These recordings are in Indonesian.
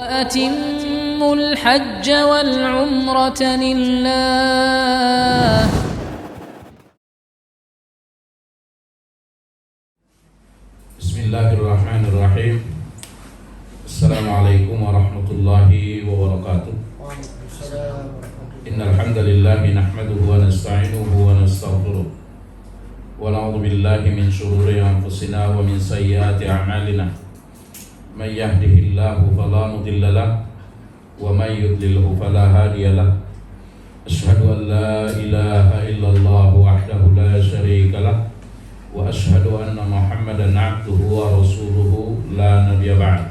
وأتموا الحج والعمرة لله. بسم الله الرحمن الرحيم. السلام عليكم ورحمة الله وبركاته. إن الحمد لله نحمده ونستعينه ونستغفره ونعوذ بالله من شرور أنفسنا ومن سيئات أعمالنا. من يهده الله فلا مضل له ومن يضلله فلا هادي له. أشهد أن لا إله إلا الله وحده لا شريك له وأشهد أن محمدا عبده ورسوله لا نبي بعد.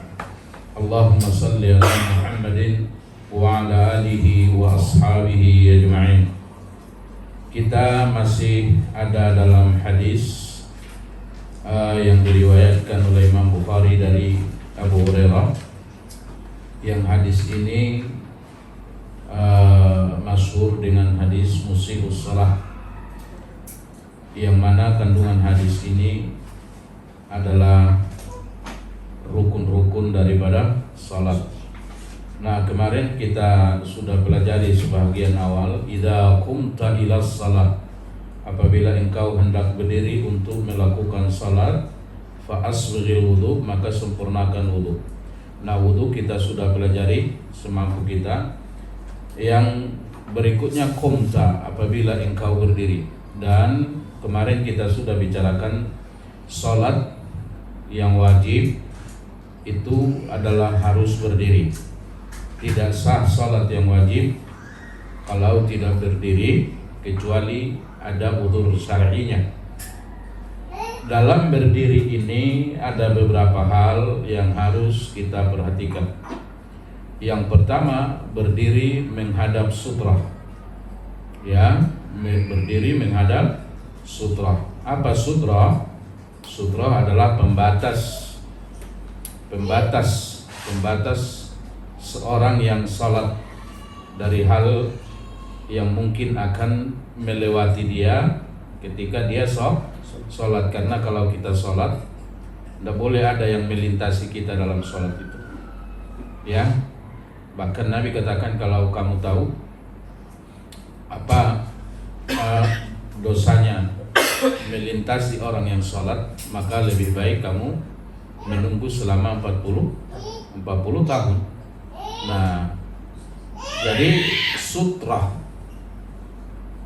اللهم صل على محمد وعلى آله وأصحابه أجمعين. Kita masih ada dalam hadis yang diriwayatkan oleh Imam Bukhari dari Abu Hurairah. Yang hadis ini masyhur dengan hadis musii'us shalah, yang mana kandungan hadis ini adalah rukun-rukun daripada salat. Nah, kemarin kita sudah pelajari sebahagian awal. Idza qumta ila shalah, apabila engkau hendak berdiri untuk melakukan salat, fa asbighil wudu, maka sempurnakan wudu. Nah, wudu kita sudah pelajari semampu kita. Yang berikutnya qumta, apabila engkau berdiri. Dan kemarin kita sudah bicarakan salat yang wajib itu adalah harus berdiri. Tidak sah salat yang wajib kalau tidak berdiri, kecuali ada uzur syar'inya. Dalam berdiri ini ada beberapa hal yang harus kita perhatikan. Yang pertama, berdiri menghadap sutra. Ya, berdiri menghadap sutra. Apa sutra? Sutra adalah pembatas seorang yang salat dari hal yang mungkin akan melewati dia ketika dia salat. Karena kalau kita salat, tidak boleh ada yang melintasi kita dalam salat itu. Ya, bahkan Nabi katakan, kalau kamu tahu apa dosanya melintasi orang yang salat, maka lebih baik kamu menunggu selama 40 tahun. Nah, jadi sutra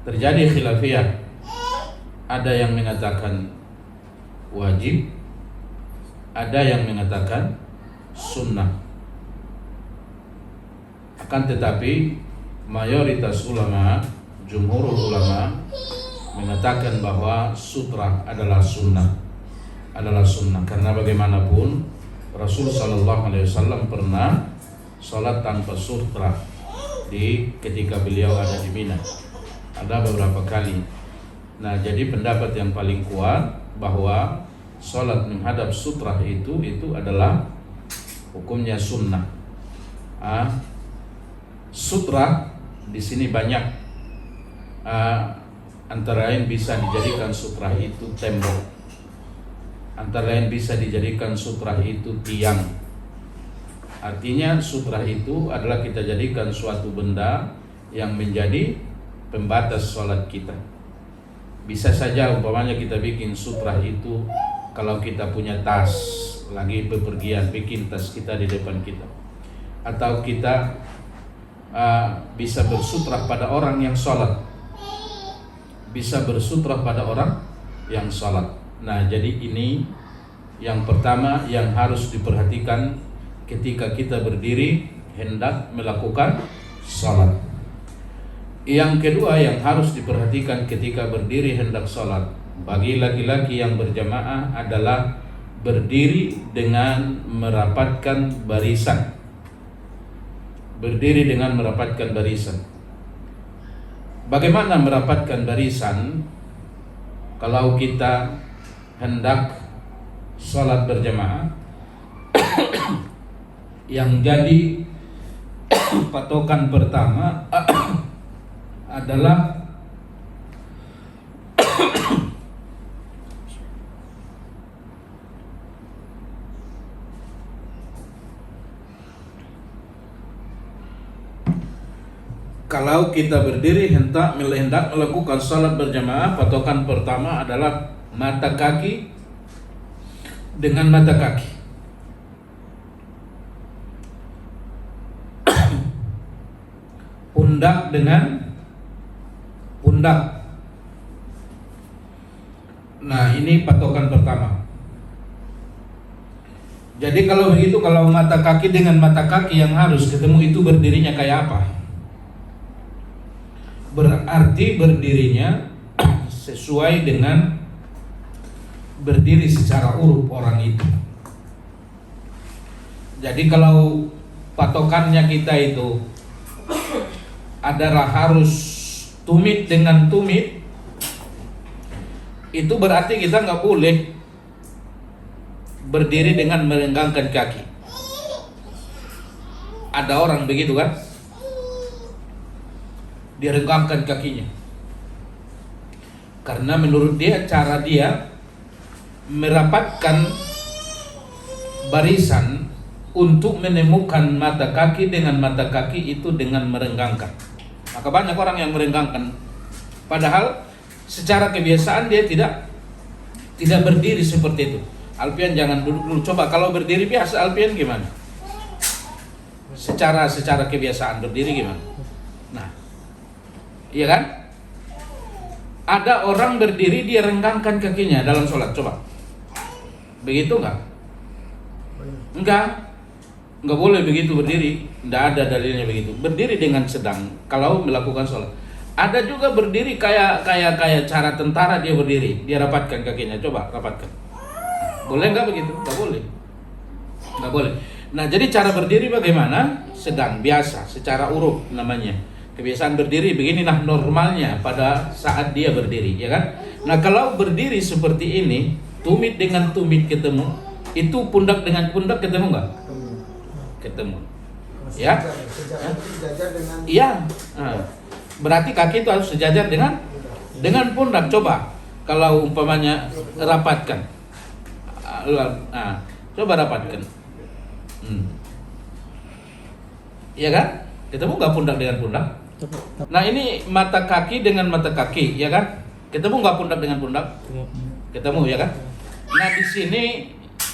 terjadi khilafiyah. Ada yang mengatakan wajib, ada yang mengatakan sunnah. Akan tetapi mayoritas ulama, jumhurul ulama mengatakan bahwa sutra adalah sunnah. Karena bagaimanapun Rasul sallallahu alaihi wasallam pernah salat tanpa sutra ketika beliau ada di Mina. Ada beberapa kali. Nah, jadi pendapat yang paling kuat bahwa salat menghadap sutra itu adalah hukumnya sunnah. Sutra di sini banyak, antara lain bisa dijadikan sutra itu tembok, antara lain bisa dijadikan sutra itu tiang. Artinya sutra itu adalah kita jadikan suatu benda yang menjadi pembatas salat kita. Bisa saja umpamanya kita bikin sutra itu kalau kita punya tas, lagi bepergian, bikin tas kita di depan kita. Atau kita bisa bersutra pada orang yang salat. Bisa bersutra pada orang yang salat. Nah, jadi ini yang pertama yang harus diperhatikan ketika kita berdiri hendak melakukan salat. Yang kedua yang harus diperhatikan ketika berdiri hendak salat bagi laki-laki yang berjamaah adalah berdiri dengan merapatkan barisan. Berdiri dengan merapatkan barisan. Bagaimana merapatkan barisan kalau kita hendak salat berjamaah? Yang jadi patokan pertama adalah kalau kita berdiri hendak melakukan salat berjamaah, patokan pertama adalah mata kaki dengan mata kaki. Pundak dengan pundak. Nah, ini patokan pertama. Jadi kalau begitu, kalau mata kaki dengan mata kaki yang harus ketemu itu berdirinya kayak apa? Berarti berdirinya sesuai dengan berdiri secara urut orang itu. Jadi kalau patokannya kita itu adalah harus tumit dengan tumit, itu berarti kita nggak boleh berdiri dengan merenggangkan kaki. Ada orang begitu kan? Dia renggangkan kakinya karena menurut dia cara dia merapatkan barisan untuk menemukan mata kaki dengan mata kaki itu dengan merenggangkan. Maka banyak orang yang merenggangkan, padahal secara kebiasaan dia tidak berdiri seperti itu. Alpian jangan dulu coba kalau berdiri biasa Alpian gimana? Secara kebiasaan berdiri gimana? Nah, iya kan? Ada orang berdiri dia renggangkan kakinya dalam sholat, coba. Begitu enggak? Enggak boleh begitu berdiri. Tidak ada dalilnya begitu. Berdiri dengan sedang kalau melakukan sholat. Ada juga berdiri kayak cara tentara dia berdiri, dia rapatkan kakinya, coba rapatkan. Boleh enggak begitu? Enggak boleh. Enggak boleh. Nah, jadi cara berdiri bagaimana? Sedang, biasa, secara urut namanya. Kebiasaan berdiri beginilah normalnya pada saat dia berdiri, ya kan? Nah, kalau berdiri seperti ini, tumit dengan tumit ketemu, itu pundak dengan pundak ketemu enggak? Ketemu. Ya? Iya. Nah, berarti kaki itu harus sejajar dengan pundak. Coba kalau umpamanya rapatkan. Nah, coba rapatkan. Iya kan? Ketemu nggak pundak dengan pundak? Nah, ini mata kaki dengan mata kaki, ya kan? Ketemu nggak pundak dengan pundak? Ketemu, ya kan? Nah, di sini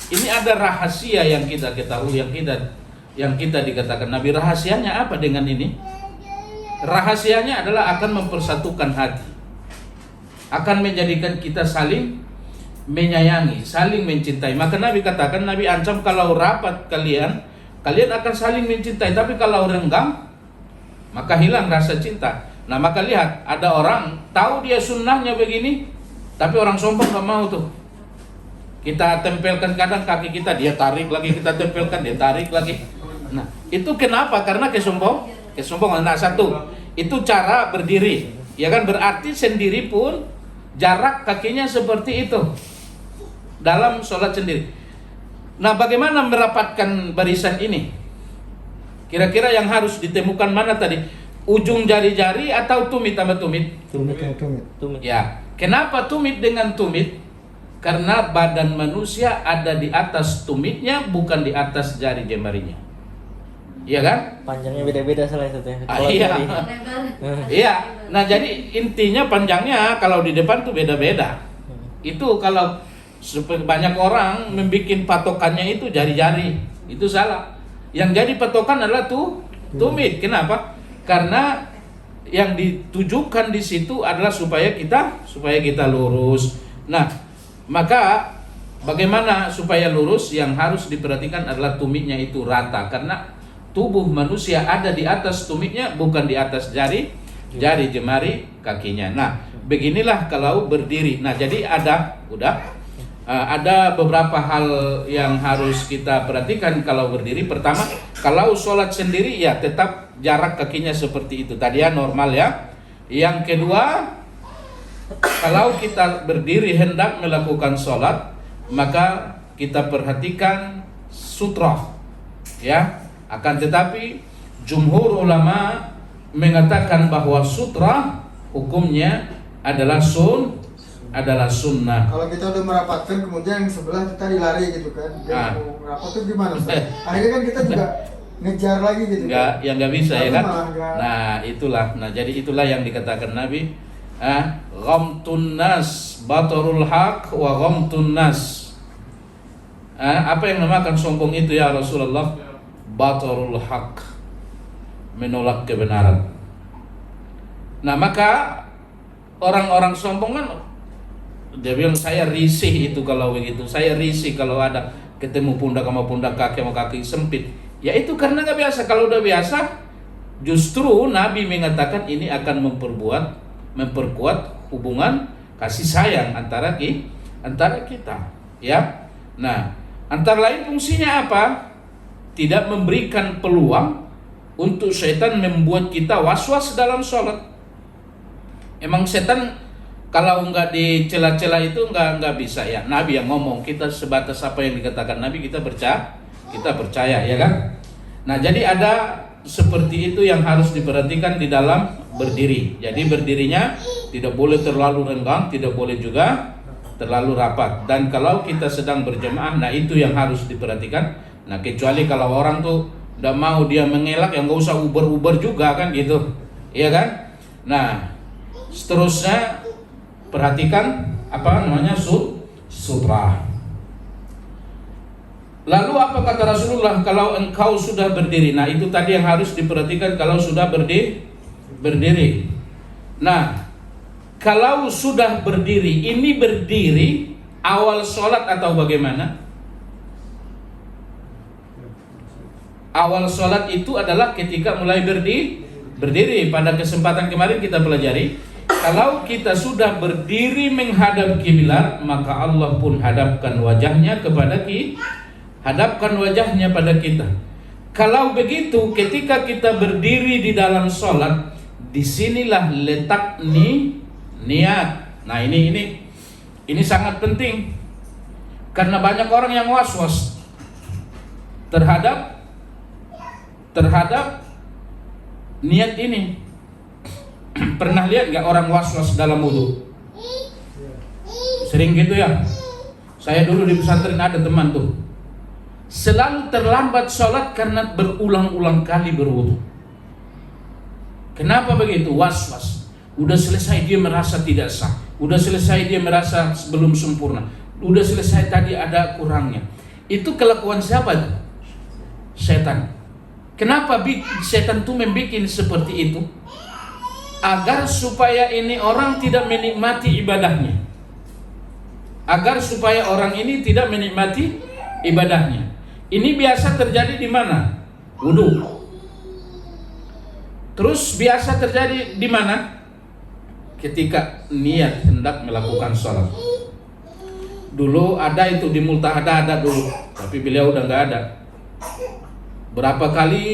ini ada rahasia yang kita ketahui, yang kita dikatakan Nabi. Rahasianya apa dengan ini? Rahasianya adalah akan mempersatukan hati, akan menjadikan kita saling menyayangi, saling mencintai. Maka Nabi katakan, Nabi ancam kalau rapat kalian akan saling mencintai. Tapi kalau renggang, maka hilang rasa cinta. Nah, maka lihat, ada orang tahu dia sunnahnya begini, tapi orang sombong gak mau tuh. Kita tempelkan kadang kaki kita, dia tarik lagi, kita tempelkan, dia tarik lagi. Nah, itu kenapa? Karena kesombongan. Nah, satu, itu cara berdiri, ya kan? Berarti sendiri pun jarak kakinya seperti itu dalam sholat sendiri. Nah, bagaimana merapatkan barisan ini? Kira-kira yang harus ditemukan mana tadi? Ujung jari-jari atau tumit sama tumit? Tumit. Ya, kenapa tumit dengan tumit? Karena badan manusia ada di atas tumitnya, bukan di atas jari jemarinya. Iya kan? Panjangnya beda-beda salah satunya. Iya. Iya. Nah, jadi intinya panjangnya kalau di depan tuh beda-beda. Itu kalau banyak orang membuat patokannya itu jari-jari, itu salah. Yang jadi patokan adalah tumit. Kenapa? Karena yang ditujukan di situ adalah supaya kita lurus. Nah, maka bagaimana supaya lurus? Yang harus diperhatikan adalah tumitnya itu rata, karena tubuh manusia ada di atas tumitnya, bukan di atas jari jemari kakinya. Nah, beginilah kalau berdiri. Nah, jadi ada beberapa hal yang harus kita perhatikan kalau berdiri. Pertama, kalau sholat sendiri ya tetap jarak kakinya seperti itu tadi ya, normal ya. Yang kedua, kalau kita berdiri hendak melakukan sholat, maka kita perhatikan sutra ya. Akan tetapi jumhur ulama mengatakan bahwa sutra hukumnya adalah sunnah. Kalau kita udah merapatkan kemudian yang sebelah kita dilari gitu kan, dia mau merapat tuh gimana Ustaz? Akhirnya kan kita juga ngejar lagi gitu. nggak bisa ya Tapi kan. malah nggak- Nah jadi itulah yang dikatakan Nabi, ghamtun nas batarul haq wa ghamtun nas. Apa yang namakan sombong itu ya Rasulullah? Batarul haq, menolak kebenaran. Nah maka orang-orang sombong kan dia bilang, saya risih itu kalau begitu, saya risih kalau ada ketemu pundak sama pundak, kaki sama kaki sempit. Ya itu karena nggak biasa. Kalau udah biasa, justru Nabi mengatakan ini akan memperkuat hubungan kasih sayang antara kita. Ya, nah antara lain fungsinya apa? Tidak memberikan peluang untuk setan membuat kita was-was dalam sholat. Emang setan kalau nggak dicela-cela itu nggak bisa ya. Nabi yang ngomong, kita sebatas apa yang dikatakan Nabi kita percaya ya kan. Nah jadi ada seperti itu yang harus diperhatikan di dalam berdiri. Jadi berdirinya tidak boleh terlalu renggang, tidak boleh juga terlalu rapat. Dan kalau kita sedang berjemaah, nah itu yang harus diperhatikan. Nah kecuali kalau orang tuh udah mau dia mengelak, yang nggak usah uber-uber juga kan gitu, iya kan. Nah seterusnya perhatikan apa namanya sutra. Lalu apa kata Rasulullah kalau engkau sudah berdiri? Nah itu tadi yang harus diperhatikan kalau sudah berdiri. Nah kalau sudah berdiri, ini berdiri awal sholat atau bagaimana? Awal sholat itu adalah ketika mulai berdiri. Pada kesempatan kemarin kita pelajari, kalau kita sudah berdiri menghadap kiblat, maka Allah pun hadapkan wajahnya pada kita. Kalau begitu, ketika kita berdiri di dalam sholat, disinilah letak niat. Nah ini sangat penting, karena banyak orang yang was-was terhadap niat ini. Pernah lihat nggak orang was-was dalam wudu? Sering gitu ya. Saya dulu di pesantren ada teman tuh, selalu terlambat sholat karena berulang-ulang kali berwudu. Kenapa begitu? Was-was. Udah selesai dia merasa tidak sah, udah selesai dia merasa belum sempurna, udah selesai tadi ada kurangnya. Itu kelakuan siapa? Setan. Kenapa setan tuh membuat seperti itu? Agar supaya ini orang tidak menikmati ibadahnya. Ini biasa terjadi di mana? Wudu. Terus biasa terjadi di mana? Ketika niat hendak melakukan sholat. Dulu ada itu di Multahadah ada dulu, tapi beliau udah nggak ada. Berapa kali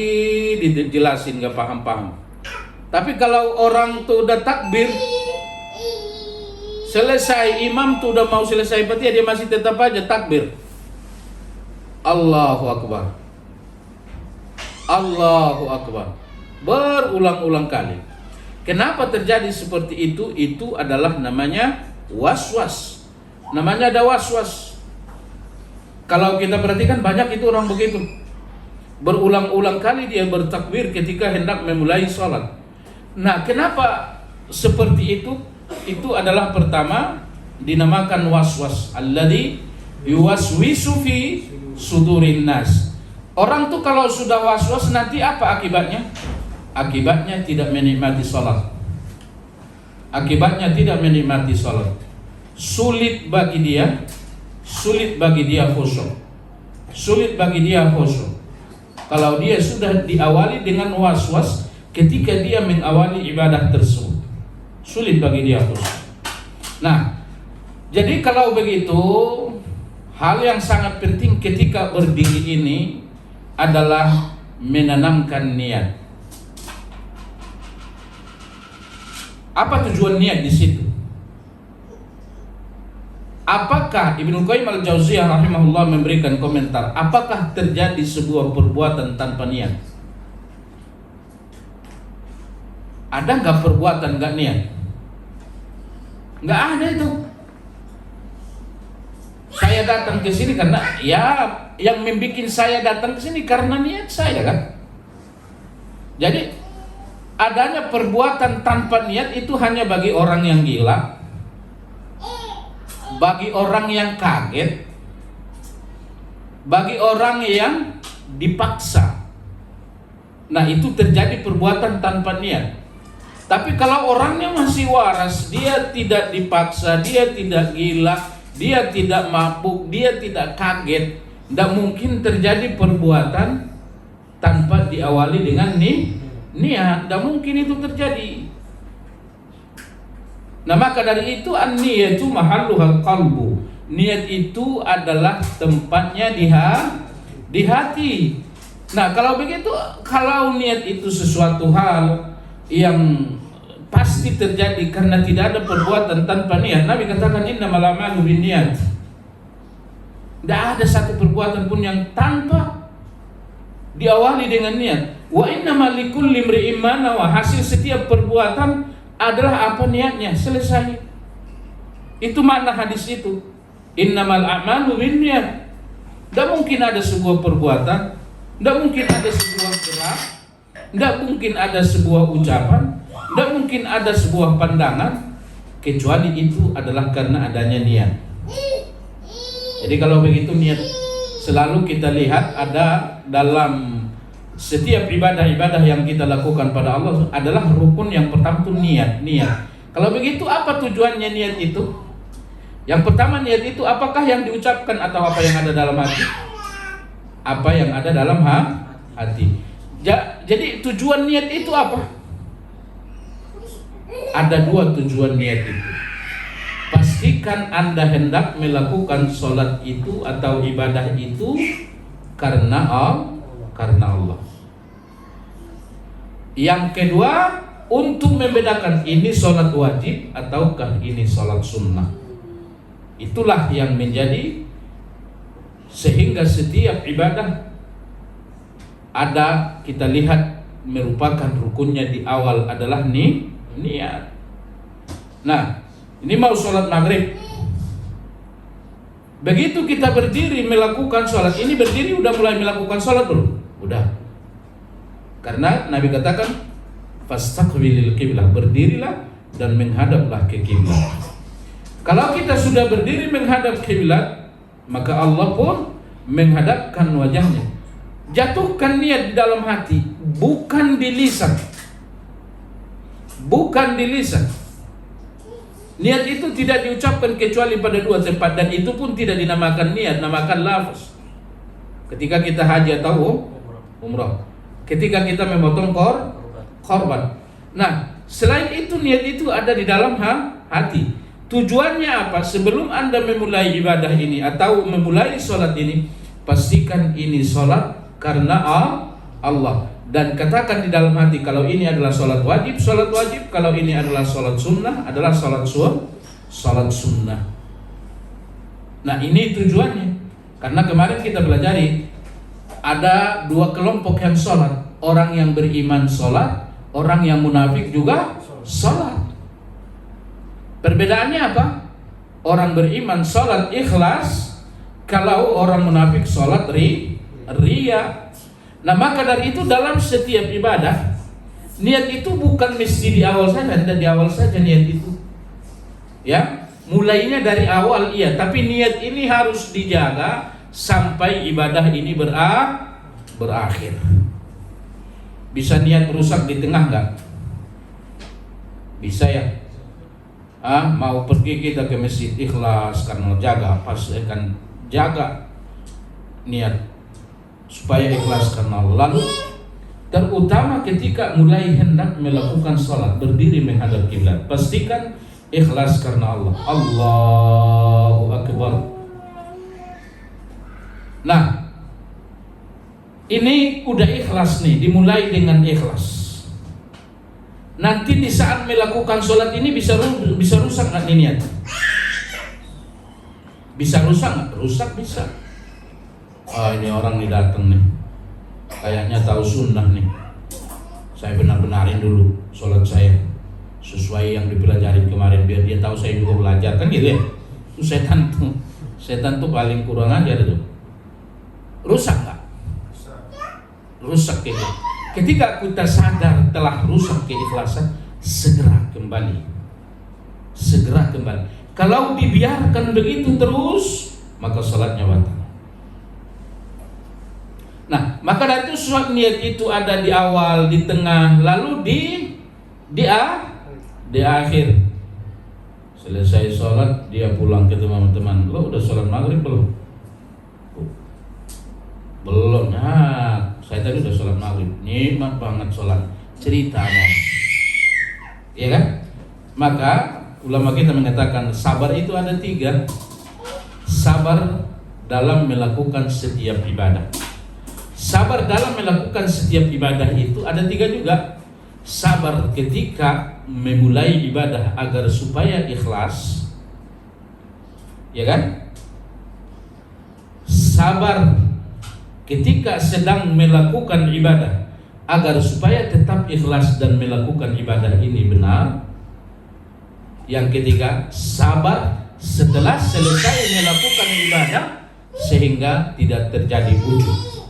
dijelasin nggak paham. Tapi kalau orang tuh udah takbir, selesai imam tuh udah mau selesai Fatihah, dia masih tetap aja takbir. Allahu Akbar. Berulang-ulang kali. Kenapa terjadi seperti itu? Itu adalah namanya was-was. Namanya ada was-was. Kalau kita perhatikan banyak itu orang begitu. Berulang-ulang kali dia bertakbir ketika hendak memulai sholat. Nah, kenapa seperti itu? Itu adalah pertama dinamakan was-was. Alladzi yuwaswisu fi sudurin nas. Orang tuh kalau sudah was-was nanti apa akibatnya? Akibatnya tidak menikmati sholat. Sulit bagi dia khusyuk. Kalau dia sudah diawali dengan was-was ketika dia mengawali ibadah tersebut, sulit bagi dia khusyuk. Nah, jadi kalau begitu, hal yang sangat penting ketika berdiri ini adalah menanamkan niat. Apa tujuan niat di situ? Apakah Ibnu Qayyim al-Jauziyah rahimahullah memberikan komentar, apakah terjadi sebuah perbuatan tanpa niat? Ada nggak perbuatan nggak niat? Nggak ada itu. Saya datang ke sini karena ya yang membuat saya datang ke sini karena niat saya kan. Jadi adanya perbuatan tanpa niat itu hanya bagi orang yang gila, bagi orang yang kaget, bagi orang yang dipaksa. Nah, itu terjadi perbuatan tanpa niat. Tapi kalau orangnya masih waras, dia tidak dipaksa, dia tidak gila, dia tidak mabuk, dia tidak kaget, tidak mungkin terjadi perbuatan tanpa diawali dengan niat. Tidak mungkin itu terjadi. Nah, maka dari itu an-niyatu mahalluhal qalbu. Niat itu adalah tempatnya di hati. Nah, kalau begitu, kalau niat itu sesuatu hal yang pasti terjadi karena tidak ada perbuatan tanpa niat. Nabi katakan innamal a'malu binniyat. Tidak ada satu perbuatan pun yang tanpa diawali dengan niat. Wa innamal likulli imri'in ma nawa. Hasil setiap perbuatan adalah apa niatnya, selesai. Itu makna hadis itu. Innamal a'malu binniyat. Tidak mungkin ada sebuah perbuatan, tidak mungkin ada sebuah gerak, tidak mungkin ada sebuah ucapan, tidak mungkin ada sebuah pandangan kecuali itu adalah karena adanya niat. Jadi kalau begitu niat selalu kita lihat ada dalam setiap ibadah-ibadah yang kita lakukan pada Allah adalah rukun yang pertama itu niat. Kalau begitu apa tujuannya niat itu? Yang pertama niat itu apakah yang diucapkan atau apa yang ada dalam hati? Apa yang ada dalam hati. Jadi tujuan niat itu apa? Ada dua tujuan niat itu. Pastikan Anda hendak melakukan sholat itu atau ibadah itu karena Allah. Yang kedua, untuk membedakan ini sholat wajib ataukah ini sholat sunnah. Itulah yang menjadi sehingga setiap ibadah ada kita lihat merupakan rukunnya di awal adalah niat. Nah, ini mau sholat maghrib. Begitu kita berdiri melakukan sholat, ini berdiri udah mulai melakukan sholat belum? Udah. Karena Nabi katakan fastaqbilil qiblah, berdirilah dan menghadaplah ke kiblat. Kalau kita sudah berdiri menghadap kiblat, maka Allah pun menghadapkan wajahnya. Jatuhkan niat di dalam hati, bukan di lisan. Bukan di lisan. Niat itu tidak diucapkan kecuali pada dua tempat, dan itu pun tidak dinamakan niat, namakan lafaz. Ketika kita haji atau umrah, ketika kita memotong korban. Nah, selain itu niat itu ada di dalam hati. Tujuannya apa? Sebelum Anda memulai ibadah ini atau memulai sholat ini, pastikan ini sholat karena Allah. Dan katakan di dalam hati, kalau ini adalah sholat wajib. Kalau ini adalah sholat sunnah, adalah sholat sunnah. Nah, ini tujuannya. Karena kemarin kita pelajari ada dua kelompok yang sholat. Orang yang beriman sholat, orang yang munafik juga sholat. Perbedaannya apa? Orang beriman sholat ikhlas, kalau orang munafik sholat riya. Nah, maka dari itu dalam setiap ibadah, niat itu bukan mesti di awal saja, tidak di awal saja niat itu. Ya, mulainya dari awal iya, tapi niat ini harus dijaga sampai ibadah ini berakhir. Bisa niat rusak di tengah enggak? Bisa ya. Mau pergi kita ke masjid ikhlas karena jaga, pas akan jaga niat supaya ikhlas karena Allah. Lalu terutama ketika mulai hendak melakukan sholat, berdiri menghadap kiblat, pastikan ikhlas karena Allah. Allahu Akbar. Nah, ini udah ikhlas nih, dimulai dengan ikhlas. Nanti di saat melakukan sholat ini bisa rusak nggak niat? Bisa rusak nggak? Rusak bisa. Ini orang nih datang nih, kayaknya tahu sunnah nih. Saya benar-benarin dulu sholat saya sesuai yang dipelajari kemarin biar dia tahu saya juga belajar, kan gitu ya? Itu setan tuh paling kurang ajar tuh. Rusak nggak? Rusak itu. Ketika kita sadar telah rusak keikhlasan, segera kembali. Segera kembali. Kalau dibiarkan begitu terus, maka salatnya batal. Nah, maka dari itu suatu niat itu ada di awal, di tengah, lalu di akhir. Selesai sholat, dia pulang ke teman-teman. Lo udah sholat maghrib belum? Belum. Nah, saya tadi udah sholat maghrib. Nikmat banget sholat. Ceritanya, ya kan? Maka ulama kita mengatakan sabar itu ada 3. Sabar dalam melakukan setiap ibadah. Sabar dalam melakukan setiap ibadah itu ada 3 juga. Sabar ketika memulai ibadah agar supaya ikhlas, ya kan? Sabar ketika sedang melakukan ibadah agar supaya tetap ikhlas dan melakukan ibadah ini benar. Yang ketiga, sabar setelah selesai melakukan ibadah sehingga tidak terjadi ujub.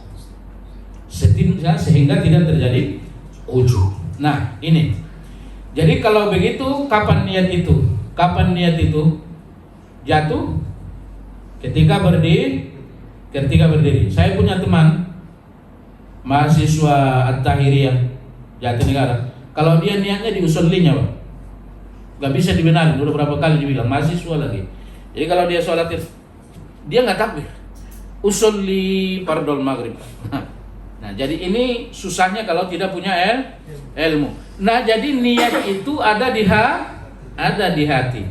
Sehingga tidak terjadi ujub. Nah, ini. Jadi kalau begitu, kapan niat itu? Kapan niat itu jatuh? Ketika berdiri. Saya punya teman mahasiswa At-Tahiriyah Jatinegara. Kalau dia niatnya di usollinya, Pak, gak bisa dibenarin. Udah berapa kali dibilang mahasiswa lagi. Jadi kalau dia sholat, dia nggak takbir. Usolli fardhul maghrib. Nah, jadi ini susahnya kalau tidak punya ilmu. Nah, jadi niat itu ada di hati.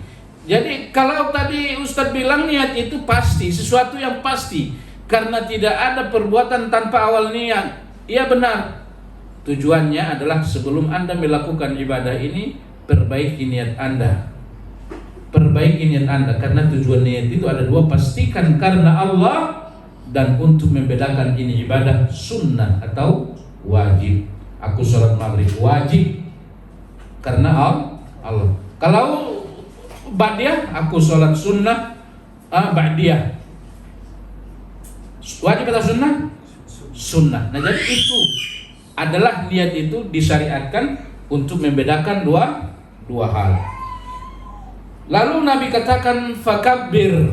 Jadi kalau tadi Ustadz bilang niat itu pasti, sesuatu yang pasti, karena tidak ada perbuatan tanpa awal niat. Iya benar. Tujuannya adalah sebelum Anda melakukan ibadah ini, perbaiki niat Anda. Perbaiki niat Anda, karena tujuan niat itu ada 2, pastikan karena Allah, dan untuk membedakan ini ibadah sunnah atau wajib. Aku sholat maghrib wajib karena Allah. Kalau ba'diyah, aku sholat sunnah ba'diyah. Wajib atau sunnah? Sunnah. Nah, jadi itu adalah niat itu disyariatkan untuk membedakan dua hal. Lalu Nabi katakan fakabbir.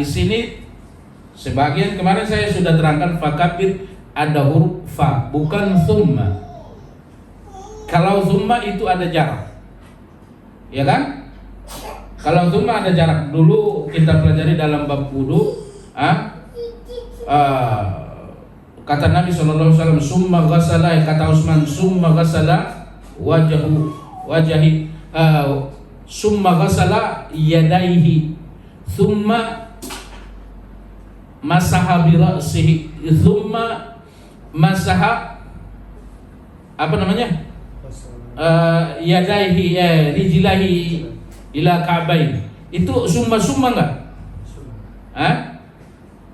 Di sini sebagian kemarin saya sudah terangkan fakabbir ada huruf fa, bukan thumma. Kalau thumma itu ada jarak, ya kan? Kalau thumma ada jarak. Dulu kita pelajari dalam bab wudu, kata Nabi SAW, summa ghassala, kata Utsman, summa ghassala wajahi, summa ghassala yadaihi, summa masaha bi ra'sihi, summa masaha yadaihi rijlahi ila ka'bain. Itu summa enggak?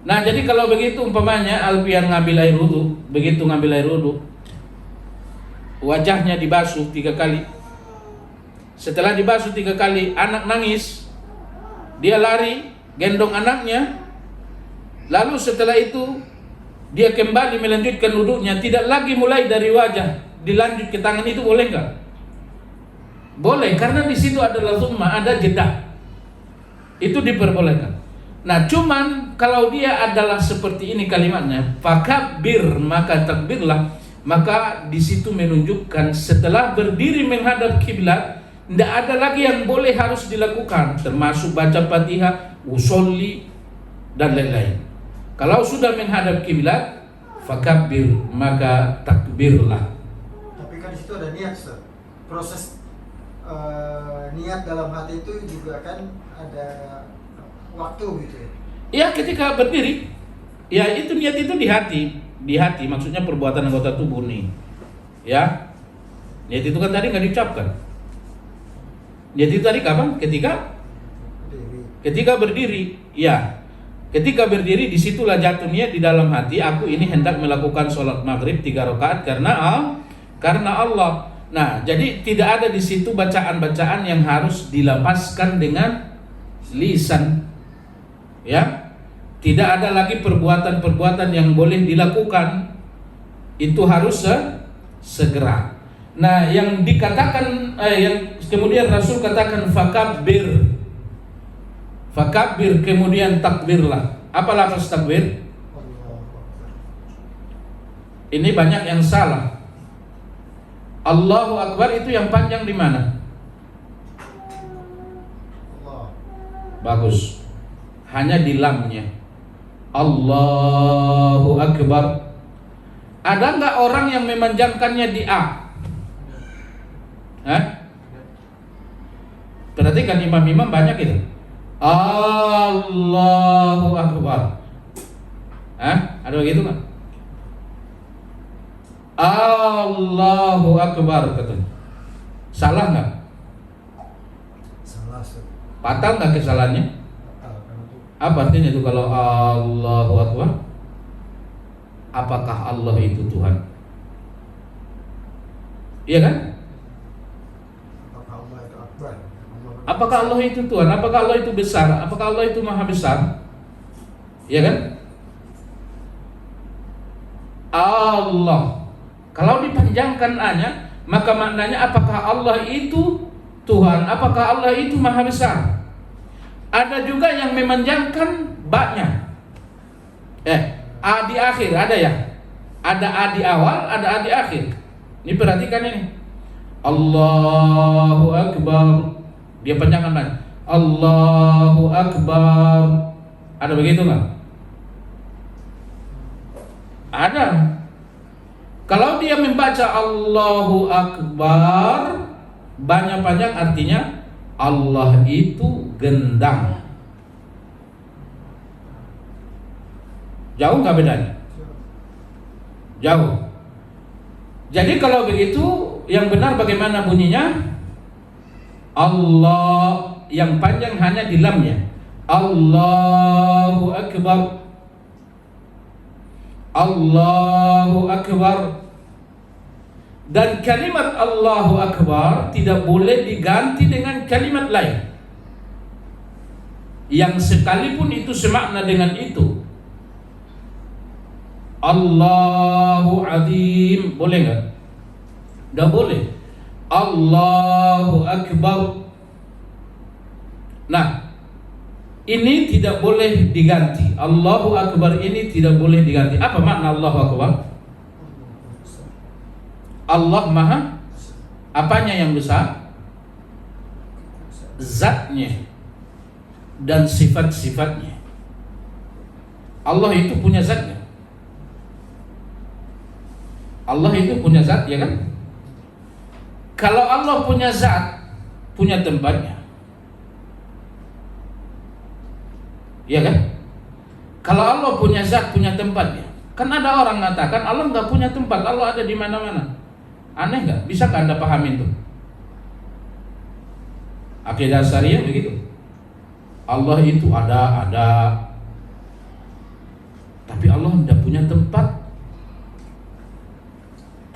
Nah, jadi kalau begitu umpamanya Alfian ngambil air wudu, begitu ngambil air wudu, wajahnya dibasuh 3 kali. Setelah dibasuh 3 kali, anak nangis, dia lari, gendong anaknya. Lalu setelah itu dia kembali melanjutkan wudunya, tidak lagi mulai dari wajah, dilanjut ke tangan. Itu boleh enggak? Boleh, karena di situ adalah thumma, ada jeda. Itu diperbolehkan. Nah, cuman kalau dia adalah seperti ini kalimatnya, fakabbir, maka takbirlah, maka di situ menunjukkan setelah berdiri menghadap kiblat, tidak ada lagi yang boleh harus dilakukan, termasuk baca Fatihah, usolli dan lain-lain. Kalau sudah menghadap kiblat, fakabbir, maka takbirlah. Tapi kan di situ ada niat, Ustaz. Proses niat dalam hati itu juga kan ada waktu gitu ya. Ya, ketika berdiri, ya itu niat itu di hati, maksudnya perbuatan anggota tubuh nih. Ya. Niat itu kan tadi nggak diucapkan. Niat itu tadi kapan? Ketika berdiri. Ya. Ketika berdiri, disitulah jatuh niat di dalam hati, aku ini hendak melakukan sholat maghrib 3 rakaat karena Allah. Nah, jadi tidak ada di situ bacaan-bacaan yang harus dilapaskan dengan lisan. Ya. Tidak ada lagi perbuatan-perbuatan yang boleh dilakukan. Itu harus segera. Nah, yang dikatakan yang kemudian Rasul katakan fakabbir. Fakabbir kemudian takbirlah. Apa lafaz takbir? Ini banyak yang salah. Allahu Akbar itu yang panjang di mana? Bagus. Hanya di lamnya. Allahu Akbar. Ada nggak orang yang memanjangkannya di A? Hah? Perhatikan imam-imam banyak itu. Allahu Akbar. Hah? Ada begitu nggak? Allahu Akbar katanya. Salah nggak? Salah. Fatal nggak kesalahannya? Apa artinya itu kalau Allahu Akbar? Apakah Allah itu Tuhan? Iya kan? Apakah Allah itu Tuhan? Apakah Allah itu besar? Apakah Allah itu maha besar? Iya kan? Allah. Kalau dipanjangkan A-nya, maka maknanya apakah Allah itu Tuhan? Apakah Allah itu maha besar? Ada juga yang memanjangkan ba-nya. A di akhir ada ya? Ada A di awal, ada A di akhir. Ini perhatikan ini. Allahu Akbar. Dia panjangkan banget. Allahu Akbar. Ada begitu nggak? Ada. Kalau dia membaca Allahu Akbar banyak panjang artinya Allah itu gendang. Jauh nggak bedanya? Jauh. Jadi kalau begitu yang benar bagaimana bunyinya? Allah yang panjang hanya di lamnya. Allahu Akbar. Allahu Akbar. Dan kalimat Allahu Akbar tidak boleh diganti dengan kalimat lain yang sekalipun itu semakna dengan itu. Allahu Azim, boleh nggak? Nggak boleh. Allahu Akbar. Nah, ini tidak boleh diganti. Allahu Akbar ini tidak boleh diganti. Apa makna Allahu Akbar? Allah maha, apanya yang besar? Zatnya dan sifat-sifatnya. Allah itu punya zatnya. Allah itu punya zat, ya kan? Kalau Allah punya zat, punya tempatnya, ya kan? Kalau Allah punya zat, punya tempatnya. Kan ada orang mengatakan Allah nggak punya tempat, Allah ada di mana-mana. Aneh nggak? Bisa nggak Anda pahamin tuh? Akidah Syariah begitu. Allah itu ada, tapi Allah tidak punya tempat.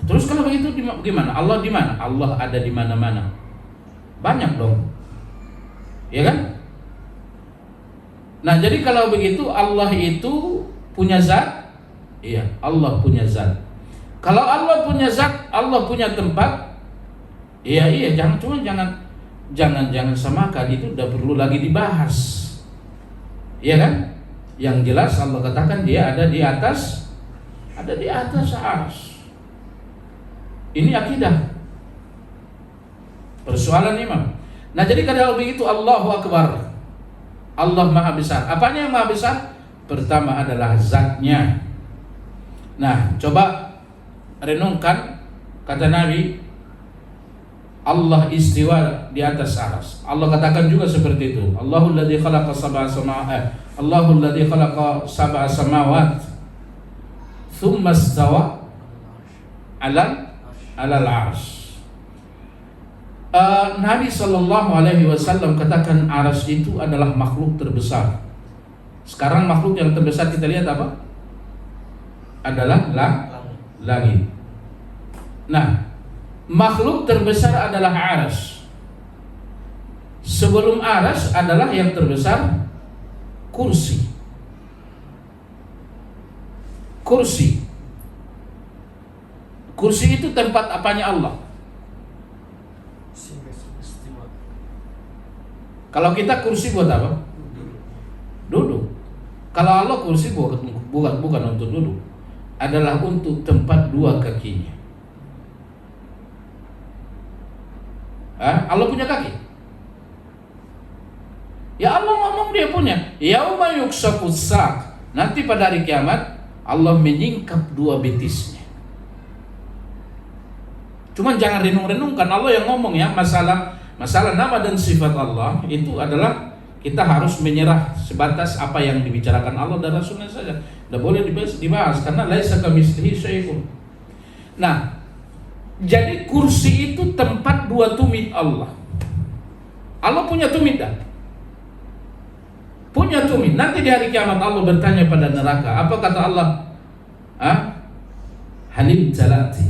Terus kalau begitu gimana? Allah di mana? Allah ada di mana-mana. Banyak dong. Ya kan? Nah, jadi kalau begitu Allah itu punya zat? Iya, Allah punya zat. Kalau Allah punya zat, Allah punya tempat? Iya, jangan samakan, itu udah perlu lagi dibahas. Iya kan? Yang jelas Allah katakan dia ada di atas arsy. Ini akidah. Persoalan imam. Nah, jadi kalau begitu Allahu Akbar. Allah maha besar. Apanya yang maha besar? Pertama adalah zatnya. Nah, coba renungkan kata Nabi, Allah istiwa di atas arsy. Allah katakan juga seperti itu. Allahul ladzi khalaqa sab'a samawat. Allahul ladzi khalaqa sab'a samawat. Tsumma istawa 'alal arsy. Nabi SAW katakan arsy itu adalah makhluk terbesar. Sekarang makhluk yang terbesar kita lihat apa? Adalah langit. Nah, makhluk terbesar adalah arsy. Sebelum arsy adalah yang terbesar kursi. kursi. Kursi itu tempat apanya Allah? Kalau kita kursi buat apa? Duduk. Kalau Allah kursi bukan untuk duduk, adalah untuk tempat dua kakinya. Allah punya kaki? Ya Allah ngomong dia punya. Yauma yuksafus sak. Nanti pada hari kiamat Allah menyingkap dua betisnya. Cuman jangan renung-renungkan, Allah yang ngomong ya. Masalah nama dan sifat Allah itu adalah kita harus menyerah sebatas apa yang dibicarakan Allah dan Rasulnya saja. Tidak boleh dibahas karena laisa kamitslihi syai'un. Nah, jadi kursi itu tempat dua tumit Allah. Allah punya tumit dah. Punya tumit. Nanti di hari kiamat Allah bertanya pada neraka. Apa kata Allah? Halim jalati.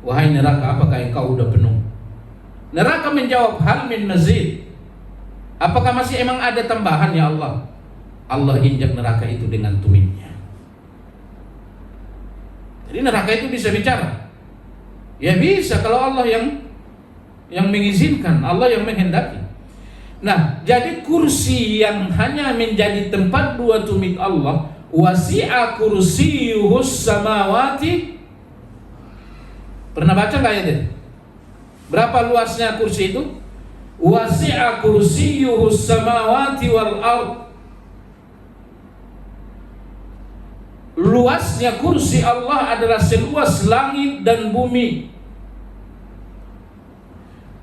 Wahai neraka, apakah engkau udah penuh? Neraka menjawab, hal min mazid. Apakah masih emang ada tambahan ya Allah? Allah injak neraka itu dengan tumitnya. Jadi neraka itu bisa bicara. Ya bisa kalau Allah yang mengizinkan, Allah yang menghendaki. Nah, jadi kursi yang hanya menjadi tempat dua tumit Allah, wasi'a kursiyuhus samawati. Pernah baca nggak ayatnya? Berapa luasnya kursi itu? Wasi'a kursiyuhus samawati wal ard. Luasnya kursi Allah adalah seluas langit dan bumi.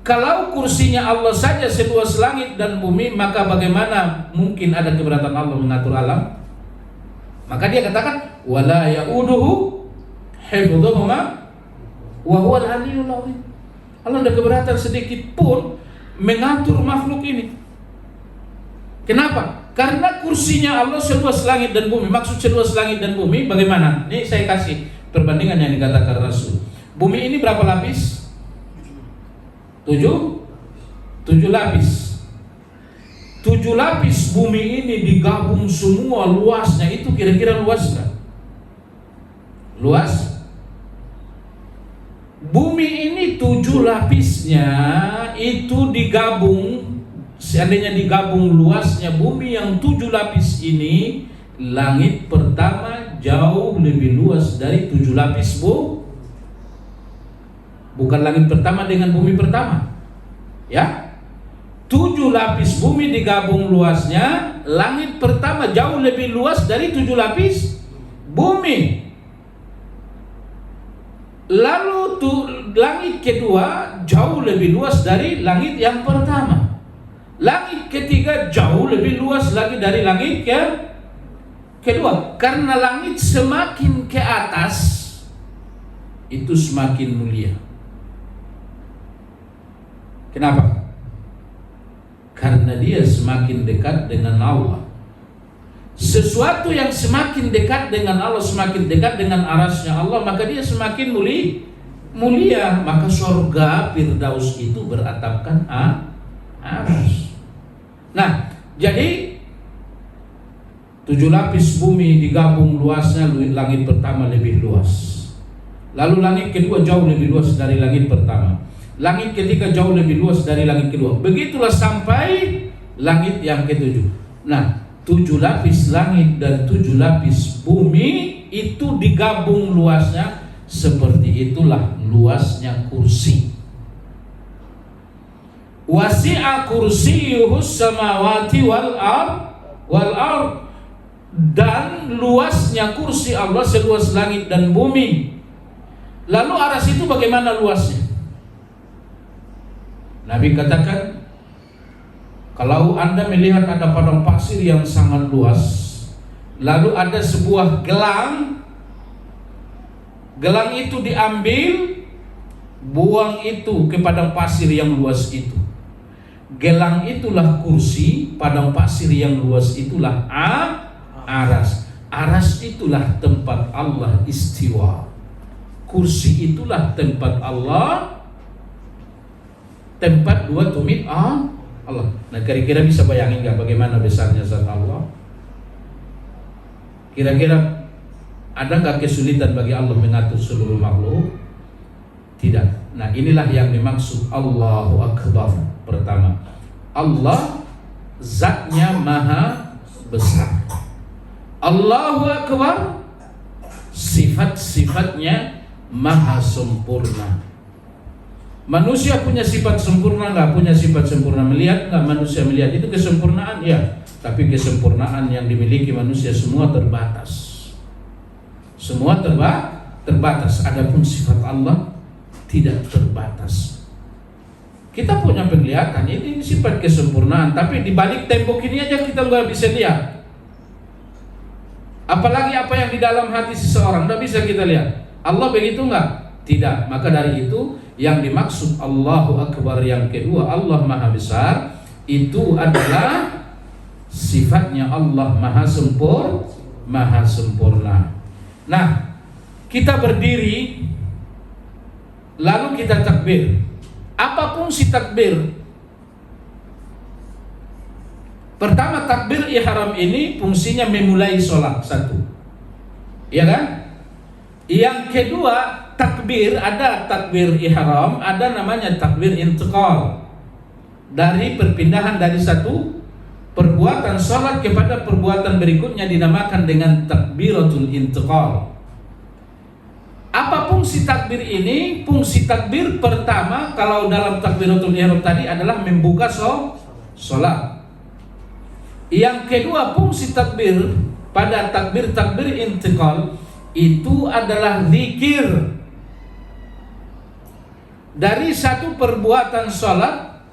Kalau kursinya Allah saja seluas langit dan bumi, maka bagaimana mungkin ada keberatan Allah mengatur alam? Maka dia katakan wala ya'uduhu hifdhuhuma wa huwal aliyyul azim. Allah tidak keberatan sedikit pun mengatur makhluk ini. Kenapa? Karena kursinya Allah seluas langit dan bumi. Maksud seluas langit dan bumi bagaimana? Ini saya kasih perbandingan yang dikatakan Rasul. Bumi ini berapa lapis? 7 lapis. 7 lapis bumi ini digabung semua luasnya, itu kira-kira luas nggak? Luas? Bumi ini 7 lapisnya itu digabung, seandainya digabung luasnya bumi yang 7 lapis ini, langit pertama jauh lebih luas dari 7 lapis bukan langit pertama dengan bumi pertama. Ya. 7 lapis bumi digabung luasnya, langit pertama jauh lebih luas dari 7 lapis bumi. Lalu langit kedua jauh lebih luas dari langit yang pertama. Langit ketiga jauh lebih luas lagi dari langit kedua. Karena langit semakin ke atas itu semakin mulia. Kenapa? Karena dia semakin dekat dengan Allah. Sesuatu yang semakin dekat dengan Allah, semakin dekat dengan arasnya Allah, maka dia semakin mulia. Maka surga Firdaus itu beratapkan aras. Nah, jadi 7 lapis bumi digabung luasnya, langit pertama lebih luas. Lalu langit kedua jauh lebih luas dari langit pertama. Langit ketiga jauh lebih luas dari langit kedua. Begitulah sampai langit yang ketujuh. Nah, 7 lapis langit dan 7 lapis bumi itu digabung luasnya, seperti itulah luasnya kursi. Wasi'a kursiyuhus samawati wal ard. Dan luasnya kursi Allah seluas langit dan bumi. Lalu aras itu bagaimana luasnya? Nabi katakan, kalau Anda melihat ada padang pasir yang sangat luas, lalu ada sebuah gelang itu diambil, buang itu ke padang pasir yang luas itu. Gelang itulah kursi, padang pasir yang luas itulah aras. Aras itulah tempat Allah istiwa. Kursi itulah tempat Allah, tempat dua tumit Allah. Nah, kira-kira bisa bayangin nggak bagaimana besarnya zat Allah? Kira-kira Adakah kesulitan bagi Allah mengatur seluruh makhluk? Tidak. Nah, inilah yang dimaksud Allahu Akbar. Pertama, Allah zatnya maha besar. Allahu Akbar, sifat-sifatnya maha sempurna. Manusia punya sifat sempurna nggak? Punya sifat sempurna. Melihat nggak manusia melihat? Itu kesempurnaan ya. Tapi kesempurnaan yang dimiliki manusia semua terbatas. Semua terbatas. Adapun sifat Allah tidak terbatas. Kita punya penglihatan, ini sifat kesempurnaan, tapi di balik tembok ini aja kita nggak bisa lihat. Apalagi apa yang di dalam hati seseorang, nggak bisa kita lihat. Allah begitu nggak? Tidak. Maka dari itu yang dimaksud Allahu Akbar yang kedua, Allah Maha Besar, itu adalah sifatnya Allah Maha sempurna. Nah, kita berdiri lalu kita takbir. Apa fungsi takbir? Pertama, takbir ihram ini fungsinya memulai sholat, satu, ya kan? Yang kedua, takbir, ada takbir ihram, ada namanya takbir intiqal. Dari perpindahan dari satu perbuatan sholat kepada perbuatan berikutnya dinamakan dengan takbiratul intiqal. Apa fungsi takbir ini? Fungsi takbir pertama, kalau dalam takbiratul ihram tadi adalah membuka sholat. Yang kedua, fungsi takbir pada takbir intiqal itu adalah zikir dari satu perbuatan sholat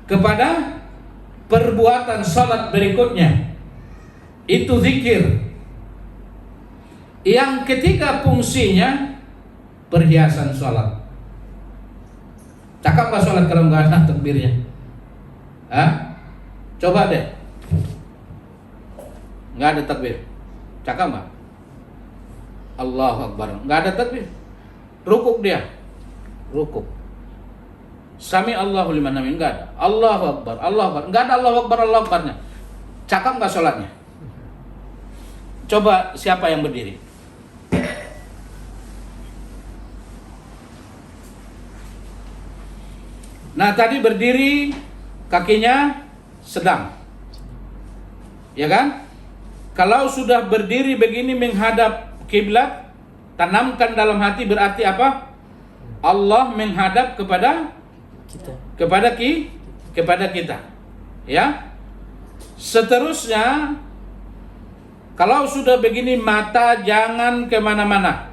kepada perbuatan sholat berikutnya. Itu zikir. Yang ketiga fungsinya perhiasan sholat. Cakap gak sholat kalau nggak ada takbirnya? Coba deh, nggak ada takbir, cakap nggak? Allahu Akbar, nggak ada takbir, rukuk dia, rukuk. Sami Allahu liman hamid, nggak ada. Allahu Akbar, nggak ada Allahu Akbarnya. Cakap nggak sholatnya? Coba siapa yang berdiri? Nah, tadi berdiri kakinya sedang, ya kan? Kalau sudah berdiri begini menghadap kiblat, tanamkan dalam hati, berarti apa? Allah menghadap kepada kita, ya. Seterusnya, kalau sudah begini mata jangan kemana-mana.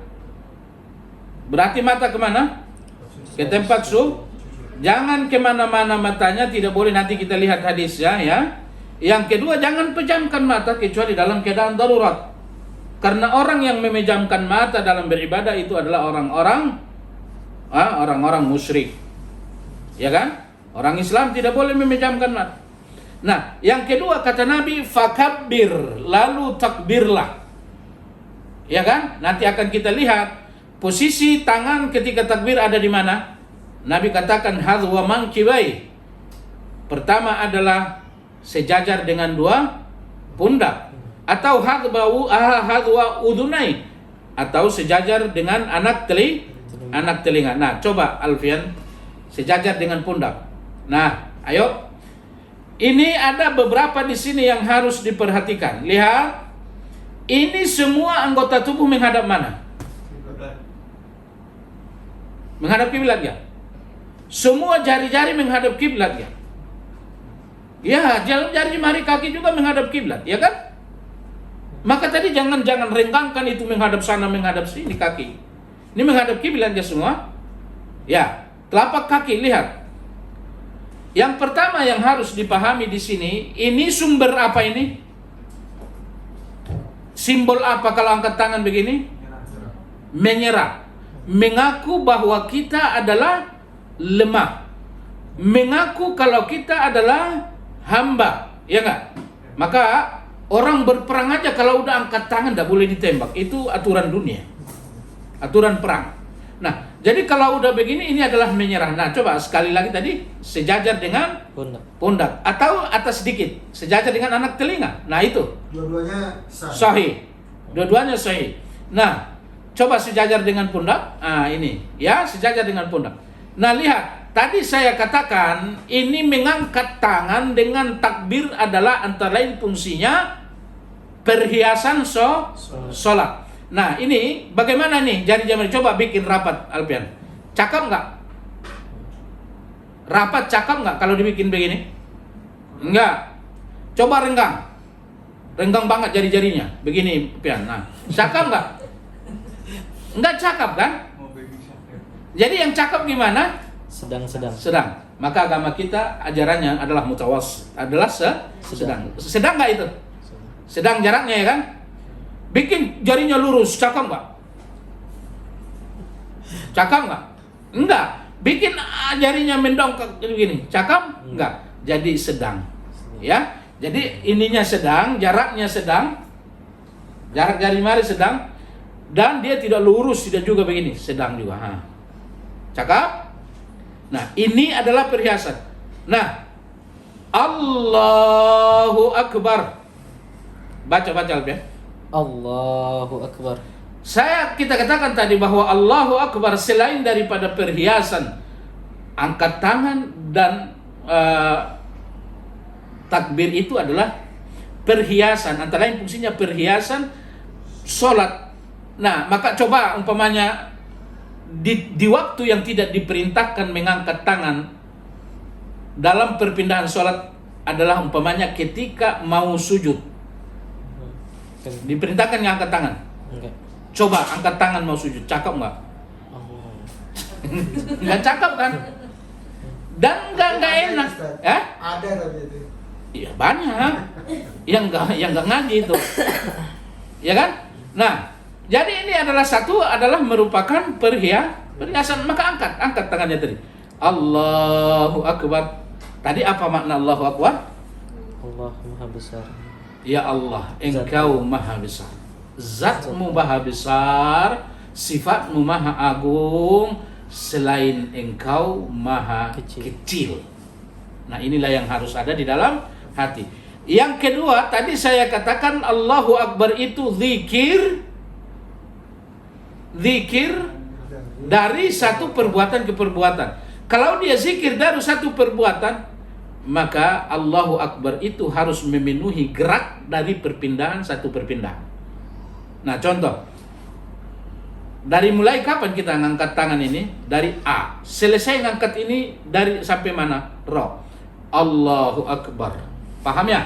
Berarti mata kemana? Ke tempat jangan kemana-mana matanya, tidak boleh, nanti kita lihat hadisnya ya. Yang kedua, jangan pejamkan mata kecuali dalam keadaan darurat. Karena orang yang memejamkan mata dalam beribadah itu adalah orang-orang musyrik, ya kan? Orang Islam tidak boleh memejamkan mata. Nah, yang kedua kata Nabi, fakabbir, lalu takbirlah, ya kan? Nanti akan kita lihat posisi tangan ketika takbir ada di mana. Nabi katakan hadwa mankibai. Pertama adalah sejajar dengan dua pundak, atau hadwa udunai, atau sejajar dengan anak telinga. Nah, coba Alfian, sejajar dengan pundak. Nah, ayo. Ini ada beberapa di sini yang harus diperhatikan. Lihat, ini semua anggota tubuh menghadap mana? Menghadap kiblat ya. Semua jari-jari menghadap kiblat ya. Ya, jari jari kaki juga menghadap kiblat, ya kan? Maka tadi jangan renggangkan itu menghadap sana, menghadap sini kaki. Ini menghadap kiblat ya semua. Ya, telapak kaki lihat. Yang pertama yang harus dipahami di sini, ini sumber apa ini? Simbol apa kalau angkat tangan begini? Menyerah. Mengaku bahwa kita adalah lemah, mengaku kalau kita adalah hamba, ya enggak? Maka orang berperang aja kalau udah angkat tangan tidak boleh ditembak, itu aturan dunia, aturan perang. Nah, jadi kalau udah begini ini adalah menyerah. Nah, coba sekali lagi tadi, sejajar dengan pundak atau atas sedikit, sejajar dengan anak telinga. Nah, itu dua-duanya sahih. Dua-duanya sahih. Nah, coba sejajar dengan pundak. Nah, ini ya, sejajar dengan pundak. Nah, lihat, tadi saya katakan ini mengangkat tangan dengan takbir adalah antara lain fungsinya perhiasan sholat. Nah, ini bagaimana nih jari-jari? Coba bikin rapat, Alpian. Cakep nggak? Rapat cakep nggak kalau dibikin begini? Enggak. Coba renggang. Renggang banget jari-jarinya. Begini, Alpian. Nah, cakep nggak? Enggak cakep kan? Jadi yang cakep gimana? Sedang. Maka agama kita ajarannya adalah mutawas, adalah sedang. Sedang nggak itu? Sedang jaraknya ya kan? Bikin jarinya lurus, cakep nggak? Cakep nggak? Enggak. Bikin jarinya mendongkak begini, cakep nggak? Jadi sedang, ya. Jadi ininya sedang, jaraknya sedang, jarak jari mari sedang, dan dia tidak lurus, tidak juga begini, sedang juga. Cakep? Nah, ini adalah perhiasan. Nah, Allahu Akbar. Baca ya. Allahu Akbar. Kita katakan tadi bahwa Allahu Akbar selain daripada perhiasan angkat tangan dan takbir itu adalah perhiasan, antara lain fungsinya perhiasan sholat. Nah, maka coba umpamanya di waktu yang tidak diperintahkan mengangkat tangan dalam perpindahan sholat adalah umpamanya ketika mau sujud. Diperintahkan ngangkat tangan. Enggak. Coba angkat tangan mau sujud, cakep nggak? Nggak cakep kan? Dan nggak enak. Ya? Ada tapi itu. Iya banyak. Yang nggak ngaji itu. Ya kan? Nah, jadi ini adalah merupakan perhiasan. Maka angkat tangannya tadi. Allahu Akbar. Tadi apa makna Allahu Akbar? Allah Maha Besar. Ya Allah, Engkau Maha Besar. Zatmu Maha Besar, sifatmu Maha Agung, selain Engkau Maha Kecil. Nah, inilah yang harus ada di dalam hati. Yang kedua, tadi saya katakan Allahu Akbar itu zikir dari satu perbuatan ke perbuatan. Kalau dia zikir dari satu perbuatan, maka Allahu Akbar itu harus memenuhi gerak dari satu perpindahan. Nah, contoh. Dari mulai kapan kita ngangkat tangan ini? Dari A. Selesai ngangkat ini dari sampai mana? Ro. Allahu Akbar. Paham ya?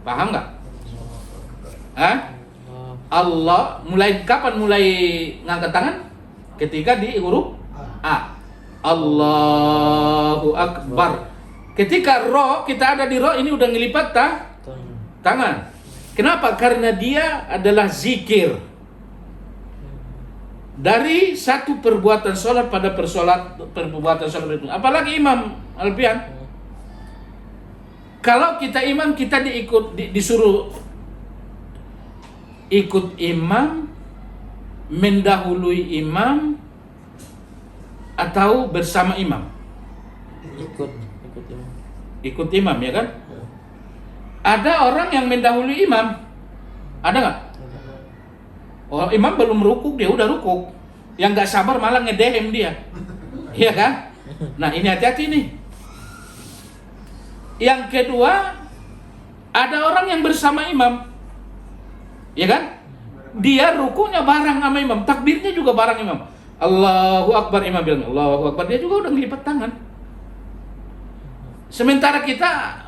Paham nggak? Allah kapan mulai ngangkat tangan? Ketika di huruf A. Allahu Akbar. Ketika ro, kita ada di ro, ini udah ngelipat tangan. Kenapa? Karena dia adalah zikir dari satu perbuatan sholat pada perbuatan sholat berikutnya. Apalagi imam, Alpian. Kalau kita imam, kita disuruh ikut imam, mendahului imam, atau bersama imam. Ikut imam ya kan? Ada orang yang mendahului imam. Ada nggak? Oh, imam belum rukuk, dia udah rukuk. Yang nggak sabar malah ngedehem dia. Iya kan? Nah, ini hati-hati nih. Yang kedua, ada orang yang bersama imam. Ya kan? Dia rukuknya bareng sama imam, takbirnya juga bareng imam. Allahu Akbar, imam bilang Allahu Akbar, dia juga udah ngelipat tangan. Sementara kita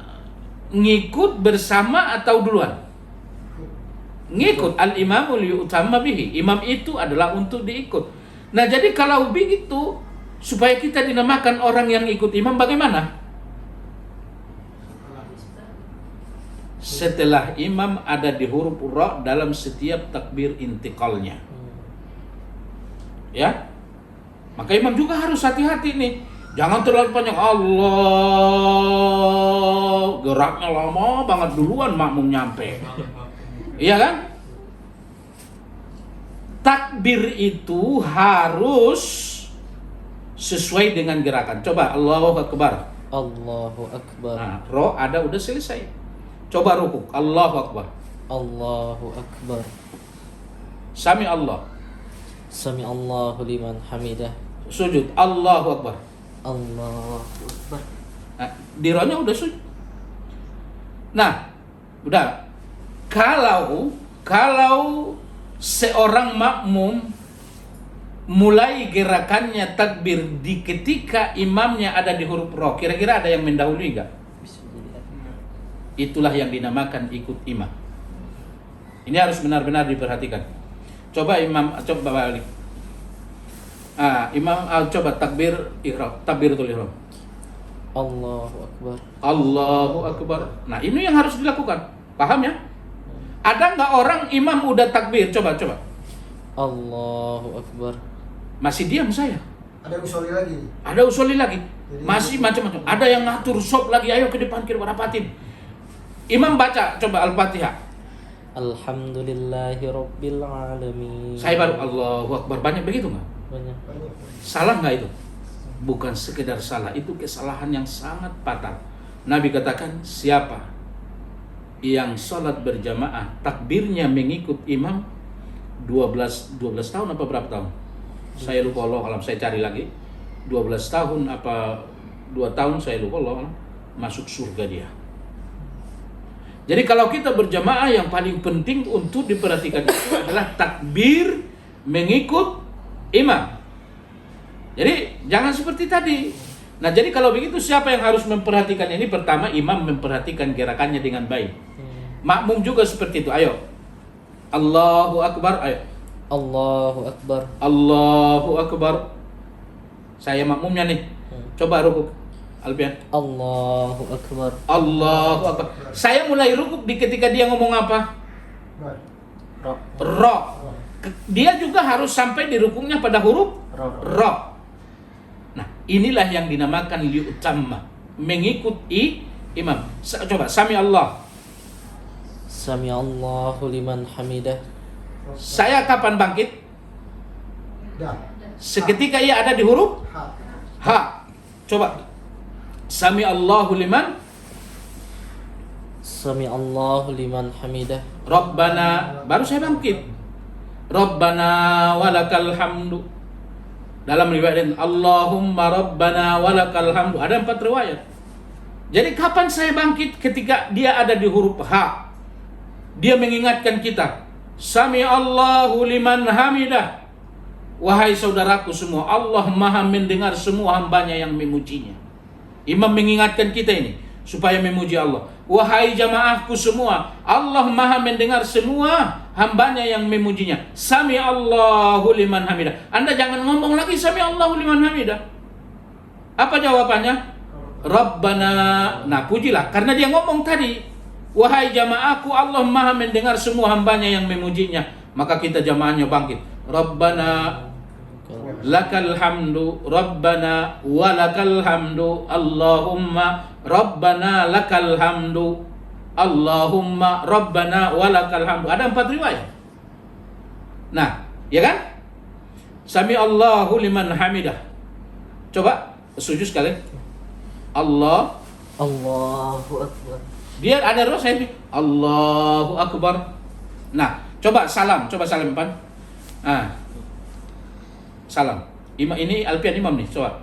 ngikut bersama atau duluan? Ngikut. Al-imamu liyutamma bihi. Imam itu adalah untuk diikut. Nah, jadi kalau begitu, supaya kita dinamakan orang yang ikut imam, bagaimana? Setelah imam ada di huruf ra dalam setiap takbir intiqalnya. Ya? Maka imam juga harus hati-hati nih. Jangan terlalu panjang Allah, geraknya lama banget, duluan makmum nyampe. Iya kan? Takbir itu harus sesuai dengan gerakan. Coba Allahu Akbar. Allahu Akbar. Nah, ro ada udah selesai. Coba rukuk. Allahu Akbar. Allahu Akbar. Sami Allah. Sami Allahu liman hamidah. Sujud. Allahu Akbar. Allahu Akbar. Nah, di rohnya udah sujud. Nah, udah. Kalau seorang makmum mulai gerakannya takbir di ketika imamnya ada di huruf ro, kira-kira ada yang mendahului enggak? Itulah yang dinamakan ikut imam. Ini harus benar-benar diperhatikan. Coba imam, coba balik. Imam coba takbir ihram, takbiratul ihram. Allahu Akbar. Allahu Akbar. Nah, ini yang harus dilakukan. Paham ya? Ada nggak orang imam udah takbir? Coba. Allahu Akbar. Masih diam saya. Ada usoli lagi. Jadi Masih macam-macam. Ada yang ngatur sop lagi. Ayo ke depan kita rapatin. Imam baca coba Al-Fatihah. Alhamdulillahi Rabbil Alamin. Saya baru Allahu Akbar. Banyak begitu nggak? Banyak. Salah nggak itu? Bukan sekedar salah. Itu kesalahan yang sangat fatal. Nabi katakan siapa yang sholat berjamaah takbirnya mengikut imam 12 tahun apa berapa tahun? Saya lupa Allah alam, saya cari lagi. 12 tahun apa 2 tahun saya lupa Allah alam, masuk surga dia. Jadi kalau kita berjamaah yang paling penting untuk diperhatikan itu adalah takbir mengikut imam. Jadi jangan seperti tadi. Nah, jadi kalau begitu siapa yang harus memperhatikan ini? Pertama, imam memperhatikan gerakannya dengan baik. Makmum juga seperti itu. Ayo. Allahu Akbar. Ayo. Allahu Akbar. Allahu Akbar. Saya makmumnya nih. Coba rukuk. Alpian. Allahu Akbar. Allahu Akbar. Saya mulai rukuk di ketika dia ngomong apa? Ro. Dia juga harus sampai di rukuknya pada huruf ro. Nah, inilah yang dinamakan liutamma, mengikuti imam. Coba sami Allah. Sami Allahu liman hamidah. Saya kapan bangkit? Seketika ia ada di huruf ha. Coba sami Allahu liman. Sami Allahu liman hamidah. Rabbana, baru saya bangkit. Rabbana walakal hamdu. Dalam riwayat Allahumma Rabbana walakal hamdu. Ada 4 riwayat. Jadi kapan saya bangkit? Ketika dia ada di huruf ha. Dia mengingatkan kita, Sami Allahu liman hamidah. Wahai saudaraku semua, Allah maha mendengar semua hambanya yang memujinya. Imam mengingatkan kita ini supaya memuji Allah. Wahai jamaahku semua, Allah maha mendengar semua hambanya yang memujinya. Sami Allahu liman hamidah. Anda jangan ngomong lagi Sami Allahu liman hamidah. Apa jawabannya? Rabbana. Nah, pujilah karena dia ngomong tadi, wahai jamaahku, Allah maha mendengar semua hambanya yang memujinya. Maka kita jamaahnya bangkit. Rabbana lakal hamdu, Rabbana walakal hamdu, Allahumma Rabbana lakal hamdu, Allahumma Rabbana walakal hamdu. Ada 4 riwayat. Nah, ya kan? Sami Allahu liman hamidah. Coba sujud sekali. Allahu Akbar. Dia ada roh, saya Allahu Akbar. Nah, coba salam Pan. Salam. Ini Alpian imam nih, coba.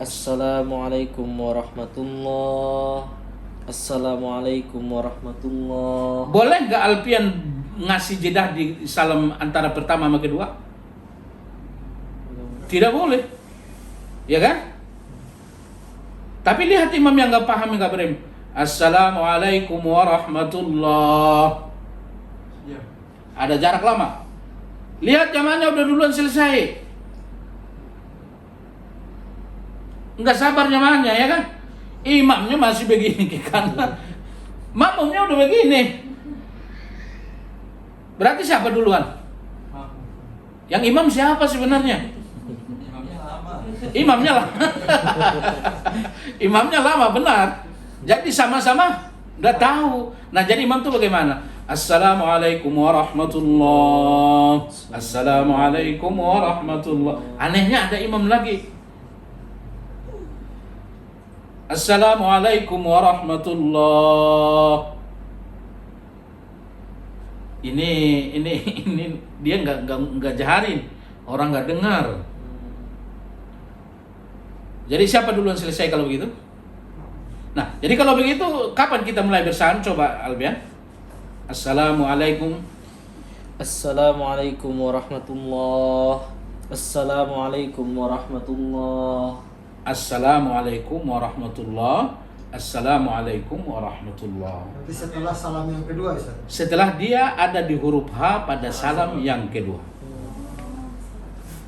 Assalamualaikum warahmatullah. Assalamualaikum warahmatullah. Boleh nggak Alpian ngasih jeda di salam antara pertama sama kedua? Tidak boleh, ya kan? Tapi lihat imam yang nggak paham, nggak berem. Assalamualaikum warahmatullah. Ada jarak lama. Lihat jamaahnya udah duluan selesai. Nggak sabar jamaahnya, ya kan? Imamnya masih begini ke kanan, makmumnya udah begini. Berarti siapa duluan? Yang imam siapa sebenarnya? Imamnya lama. Imamnya lama, benar. Jadi sama-sama nggak tahu. Nah, jadi imam tuh bagaimana? Assalamualaikum warahmatullah. Assalamualaikum warahmatullah. Anehnya ada imam lagi. Assalamualaikum warahmatullah. ini dia nggak jaharin, orang nggak dengar. Jadi siapa duluan selesai kalau begitu? Nah, jadi kalau begitu kapan kita mulai bersalam? Coba Albian. Assalamualaikum. Assalamualaikum warahmatullah. Assalamualaikum warahmatullah. Assalamualaikum warahmatullah. Assalamualaikum warahmatullah. Nanti setelah salam yang kedua, Ustaz. Setelah dia ada di huruf H pada salam yang kedua.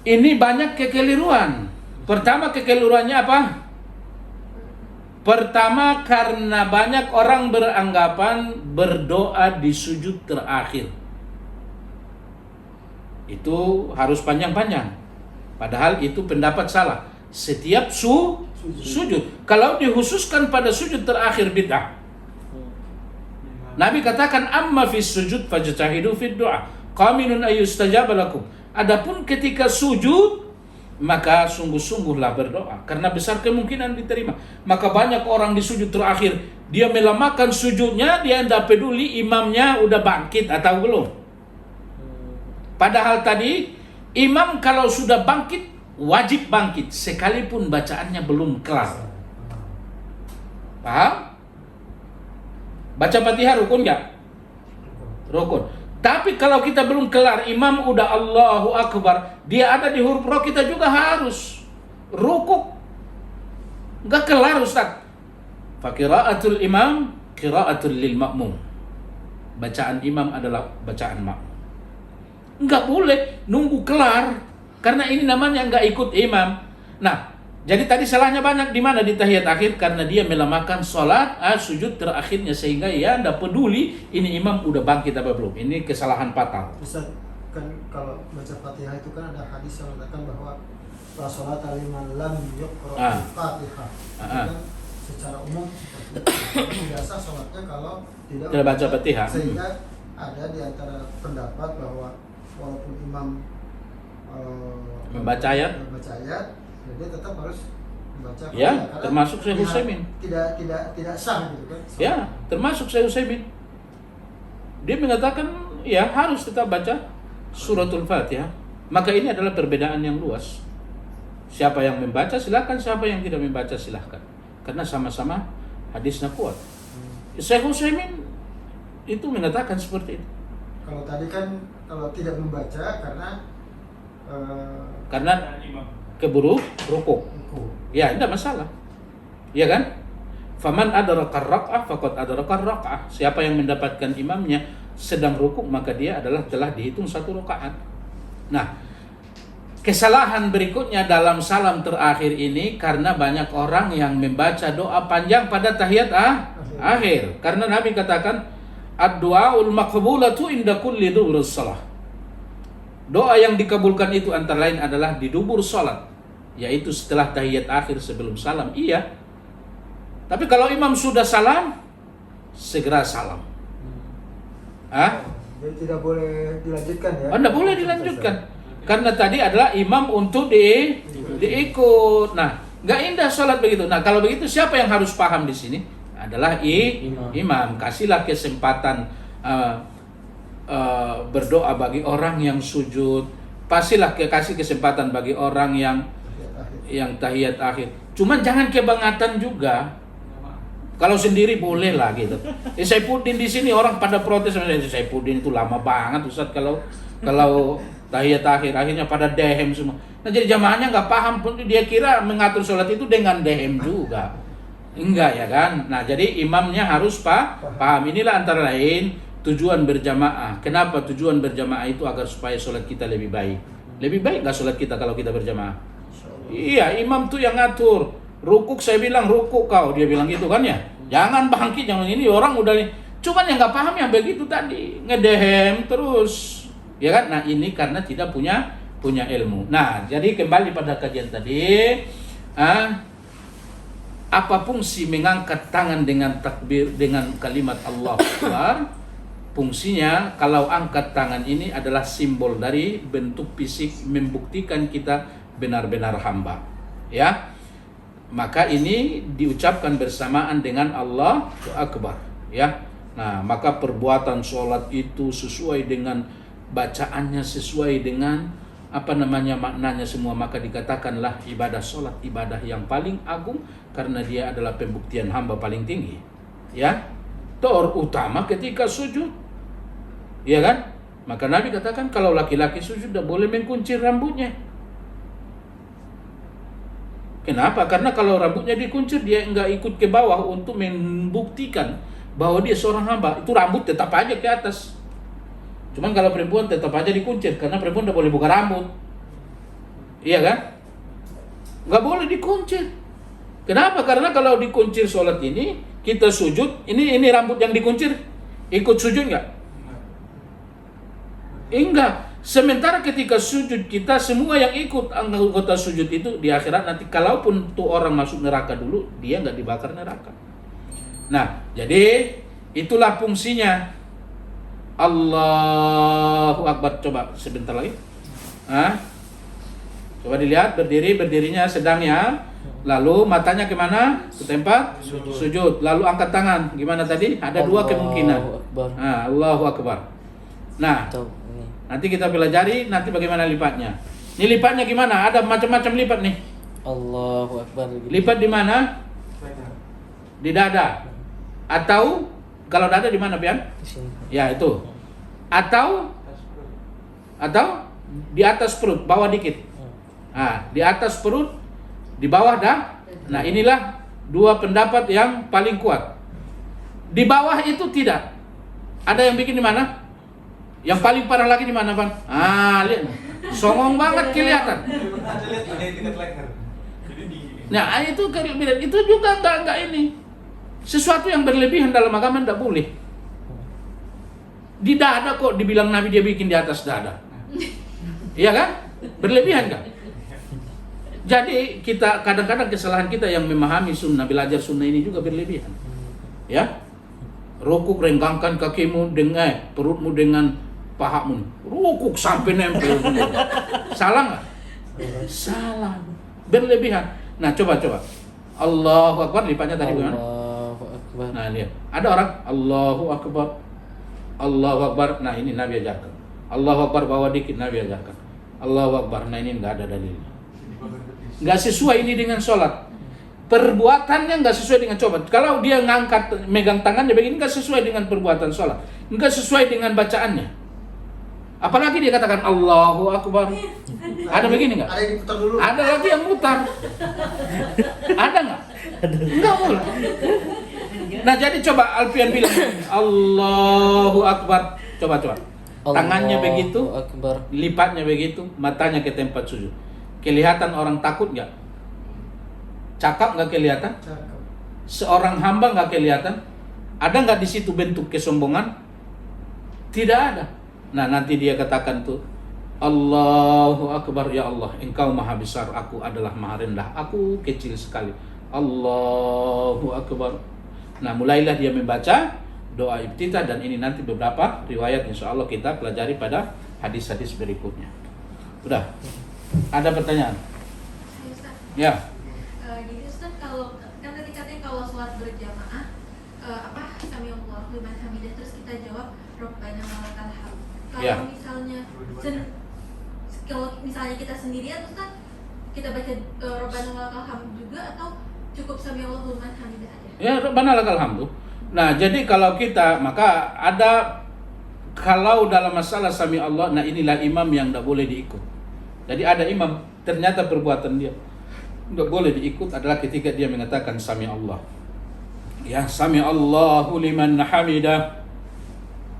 Ini banyak kekeliruan. Pertama, kekeliruannya apa? Pertama, karena banyak orang beranggapan berdoa di sujud terakhir itu harus panjang-panjang. Padahal itu pendapat salah. Setiap sujud. Kalau dikhususkan pada sujud terakhir bid'ah. Nabi katakan amma fis sujud fajtahidu fid du'a. Qaminun ayyustajaba lakum. Adapun ketika sujud maka sungguh-sungguhlah berdoa karena besar kemungkinan diterima. Maka banyak orang di sujud terakhir dia melamakan sujudnya, dia tidak peduli imamnya udah bangkit atau belum. Padahal tadi imam kalau sudah bangkit wajib bangkit sekalipun bacaannya belum kelar. Paham? Baca Fatihah rukun enggak? Rukun. Tapi kalau kita belum kelar, imam udah Allahu Akbar, dia ada di huruf ro, kita juga harus rukuk. Enggak kelar, Ustaz. Faqira'atul imam qira'atul lil ma'mum. Bacaan imam adalah bacaan makmum. Enggak boleh nunggu kelar, karena ini namanya enggak ikut imam. Nah, jadi tadi salahnya banyak di mana? Di tahiyat akhir, karena dia melamakan sholat sujud terakhirnya sehingga ya tidak peduli ini imam udah bangkit apa belum. Ini kesalahan fatal. Ustaz, kan kalau baca Fatihah itu kan ada hadis yang mengatakan bahwa la sholata liman lam yuqra Fatihah. Kan secara umum seperti itu. Tidak sah sholatnya kalau tidak baca Fatihah. Sehingga ada di antara pendapat bahwa walaupun imam membaca ayat, dia tetap harus membaca ya, Fatihah, termasuk Syekh Utsaimin. Tidak sah gitu kan? Ya, termasuk Syekh Utsaimin. Dia mengatakan ya harus tetap baca suratul Fatihah. Maka ini adalah perbedaan yang luas. Siapa yang membaca silakan, siapa yang tidak membaca silakan. Karena sama-sama hadisnya kuat. Syekh Utsaimin itu mengatakan seperti itu. Kalau tadi kan kalau tidak membaca karena keburu rukuk. Ya, tidak masalah. Ya kan? Faman adraka rak'ah faqad adraka rak'ah. Siapa yang mendapatkan imamnya sedang rukuk maka dia telah dihitung satu rakaat. Nah, kesalahan berikutnya dalam salam terakhir ini karena banyak orang yang membaca doa panjang pada tahiyat akhir. Karena Nabi katakan ad-du'aul maqbulatu inda kulli dubur shalah. Doa yang dikabulkan itu antara lain adalah di dubur salat, yaitu setelah tahiyat akhir sebelum salam. Iya. Tapi kalau imam sudah salam, segera salam. Jadi tidak boleh dilanjutkan ya? Tidak boleh dilanjutkan. Karena tadi adalah imam untuk diikut. Nah, nggak indah salat begitu. Nah, kalau begitu siapa yang harus paham di sini? Adalah imam. Kasihlah kesempatan berdoa bagi orang yang sujud. Pastilah kasih kesempatan bagi orang yang tahiyat akhir. Cuman jangan kebangatan juga. Kalau sendiri boleh lah gitu. Saifuddin di sini orang pada protes, Saifuddin itu lama banget Ustaz kalau tahiyat akhir, akhirnya pada dehem semua. Nah, jadi jamaahnya nggak paham pun, dia kira mengatur sholat itu dengan dehem juga. Enggak ya kan? Nah, jadi imamnya harus paham. Inilah antara lain tujuan berjamaah. Kenapa tujuan berjamaah itu? Agar supaya sholat kita lebih baik. Lebih baik nggak sholat kita kalau kita berjamaah? Iya, imam tuh yang ngatur. Rukuk saya bilang rukuk kau, dia bilang gitu kan ya. Jangan bangkit, jangan ini, orang udah nih. Cuman yang nggak paham yang begitu tadi, ngedehem terus, ya kan? Nah, ini karena tidak punya ilmu. Nah, jadi kembali pada kajian tadi, apa fungsi mengangkat tangan dengan takbir, dengan kalimat Allah Akbar? Fungsinya kalau angkat tangan ini adalah simbol dari bentuk fisik membuktikan kita benar-benar hamba, ya. Maka ini diucapkan bersamaan dengan Allah Akbar, ya. Nah, maka perbuatan sholat itu sesuai dengan bacaannya, sesuai dengan maknanya semua, maka dikatakanlah ibadah sholat ibadah yang paling agung karena dia adalah pembuktian hamba paling tinggi. Ya, terutama ketika sujud, ya kan? Maka Nabi katakan kalau laki-laki sujud tidak boleh mengkuncir rambutnya. Kenapa? Karena kalau rambutnya dikuncir dia enggak ikut ke bawah untuk membuktikan bahwa dia seorang hamba. Itu rambut tetap aja ke atas. Cuman kalau perempuan tetap aja dikuncir karena perempuan tidak boleh buka rambut. Iya kan? Nggak boleh dikuncir. Kenapa? Karena kalau dikuncir sholat ini, kita sujud, ini rambut yang dikuncir ikut sujud nggak? Enggak. Sementara ketika sujud kita semua yang ikut anggota sujud itu di akhirat nanti, kalaupun tuh orang masuk neraka dulu, dia nggak dibakar neraka. Nah, jadi itulah fungsinya. Allahu Akbar. Coba sebentar lagi. Coba dilihat berdirinya sedang ya. Lalu matanya kemana? Ke tempat sujud. Lalu angkat tangan. Gimana tadi? Ada dua kemungkinan. Allahu Akbar. Nah, nanti kita pelajari nanti bagaimana lipatnya. Ini lipatnya gimana? Ada macam-macam lipat nih. Allahu Akbar. Lipat di mana? Di dada. Atau kalau dada di mana, Pian? Di sini. Ya, itu. Atau di atas perut, bawah dikit. Nah, di atas perut, di bawah dah. Nah, inilah dua pendapat yang paling kuat. Di bawah itu tidak. Ada yang bikin di mana? Yang paling parah lagi di mana, Pan? Lihat. Songong banget kelihatan. Nah, itu juga enggak ini. Sesuatu yang berlebihan dalam agama tidak boleh. Di dada kok dibilang Nabi dia bikin di atas dada. Iya kan? Berlebihan kan? Jadi kita kadang-kadang kesalahan kita yang memahami sunnah, belajar sunnah ini juga berlebihan. Ya? Rukuk renggangkan kakimu dengan perutmu dengan pahamu. Rukuk sampai nempel. Salah nggak? Salah. Berlebihan. Nah, coba. Allahu Akbar, lipatnya tadi bagaimana? Allahu Akbar. Nah, lihat. Ada orang Allahu Akbar. Allahu Akbar. Nah, ini Nabi ajarkan. Allahu Akbar bawa dikit, Nabi ajarkan. Allahu Akbar. Nah, ini enggak ada dalilnya. Enggak sesuai ini dengan sholat. Perbuatannya enggak sesuai dengan coba. Kalau dia ngangkat, megang tangannya begini enggak sesuai dengan perbuatan sholat. Enggak sesuai dengan bacaannya. Apalagi dia katakan Allahu Akbar. Ada begini enggak? Ada yang diputar dulu. Ada lagi yang mutar. Ada enggak? Enggak boleh. Nah, jadi coba Alfian bilang Allahu Akbar. Coba. Tangannya Allahu begitu, Akbar. lipatnya begitu, matanya ke tempat sujud. Kelihatan orang takut enggak? Cakap enggak kelihatan? Cakep. Seorang hamba enggak kelihatan? Ada enggak di situ bentuk kesombongan? Tidak ada. Nah, nanti dia katakan tuh Allahu Akbar, ya Allah, Engkau maha besar, aku adalah maha rendah, aku kecil sekali. Allahu Akbar. Nah, mulailah dia membaca doa iftitah, dan ini nanti beberapa riwayat insya Allah kita pelajari pada hadis-hadis berikutnya. Udah? Ada pertanyaan? Ya. Jadi Ustaz, kalau kan tadi katanya kalau sholat berjamaah sami Allahu liman hamidah, terus kita jawab Rabbana walakal hamd. Kalau misalnya kita sendirian, Ustaz, kita baca Rabbana walakal hamd juga, atau cukup sami Allahu liman hamidah aja? Ya, Rabbana lakal hamdu. Nah, jadi kalau kita, maka ada, kalau dalam masalah sami Allah, nah inilah imam yang tidak boleh diikut. Jadi ada imam, ternyata perbuatan dia tidak boleh diikut adalah ketika dia mengatakan sami Allah. Ya, sami Allahu liman hamidah.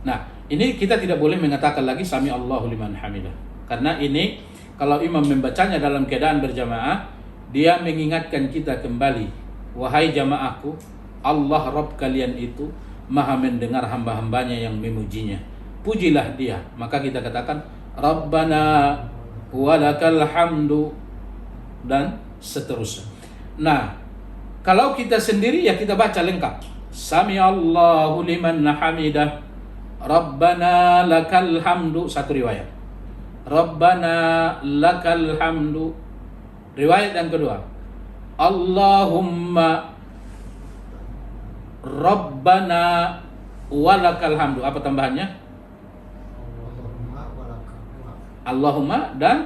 Nah, ini kita tidak boleh mengatakan lagi sami Allahu liman hamidah. Karena ini, kalau imam membacanya dalam keadaan berjamaah, dia mengingatkan kita kembali. Wahai jamaahku, Allah Rabb kalian itu maha mendengar hamba-hambanya yang memujinya. Pujilah dia. Maka kita katakan Rabbana walakal hamdu, dan seterusnya. Nah, kalau kita sendiri ya kita baca lengkap. Sami Allahu liman hamidah. Rabbana lakal hamdu. Satu riwayat. Rabbana lakal hamdu. Riwayat yang kedua. Allahumma Rabbana walakal hamdu. Apa tambahannya? Allahumma walakal Allahumma dan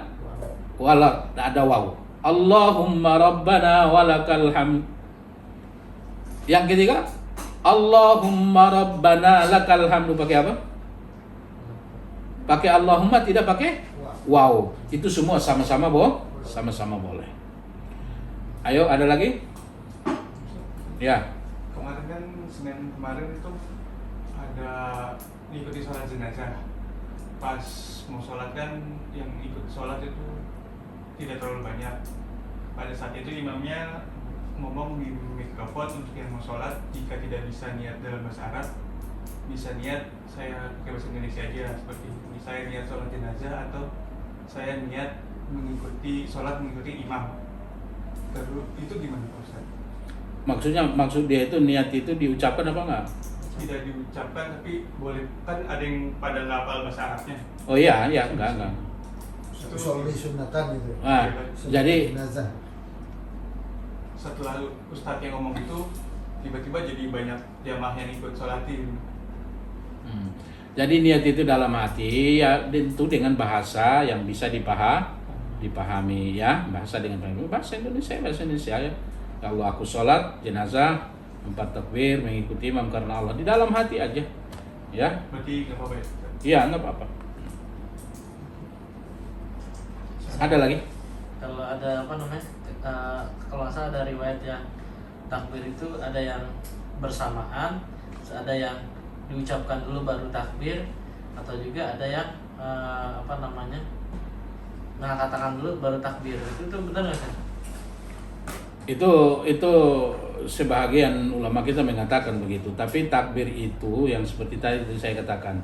walak, ada waw. Allahumma rabbana walakal hamd. Yang ketiga, Allahumma rabbana lakal hamdu, pakai apa? Pakai Allahumma, tidak pakai waw. Itu semua sama-sama sama-sama boleh. Ayo, ada lagi? Ya. Kemarin kan Senin kemarin itu ada ikuti sholat jenazah. Pas mau sholat kan yang ikut sholat itu tidak terlalu banyak. Pada saat itu imamnya ngomong di mikrofon untuk yang mau sholat, jika tidak bisa niat dalam bahasa Arab, bisa niat saya pakai bahasa Indonesia aja, seperti ini. Saya niat sholat jenazah atau saya niat mengikuti imam. Terus itu gimana Pak Ustaz? Maksud dia itu niat itu diucapkan apa enggak? Tidak diucapkan, tapi boleh, kan ada yang pada nggak hafal bahasa Arabnya. Oh iya, enggak. Itu sholli sunnatan gitu. Nah, jadi jenazah. Setelah Ustadz yang ngomong itu, tiba-tiba jadi banyak jamaah yang ikut sholatin. Jadi niat itu dalam hati ya, itu dengan bahasa yang bisa dipahami ya, bahasa Indonesia ya. Kalau aku sholat jenazah 4 takbir mengikuti imam karena Allah, di dalam hati aja ya. Berarti nggak apa-apa ya? Iya, nggak apa-apa. Ada lagi? Kalau ada apa namanya? Kalau nggak salah ada riwayat yang takbir itu ada yang bersamaan, ada yang diucapkan dulu baru takbir, atau juga ada yang mengangkat tangan dulu baru takbir. Itu benar nggak sih? Itu sebahagian ulama kita mengatakan begitu. Tapi takbir itu yang seperti tadi saya katakan,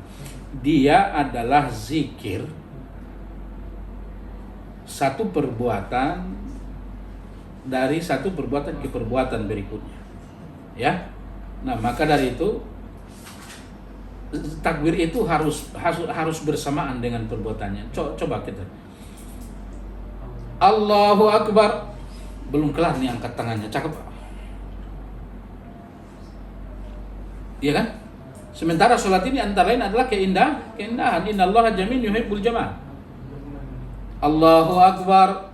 dia adalah zikir satu perbuatan dari satu perbuatan ke perbuatan berikutnya. Ya. Nah, maka dari itu takbir itu harus bersamaan dengan perbuatannya. Coba kita. Allahu Akbar. Belum kelar nih angkat tangannya, cakep. Iya kan? Sementara sholat ini antara lain adalah keindahan. Innallaha jamil yuhibbul jamal. Allahu Akbar.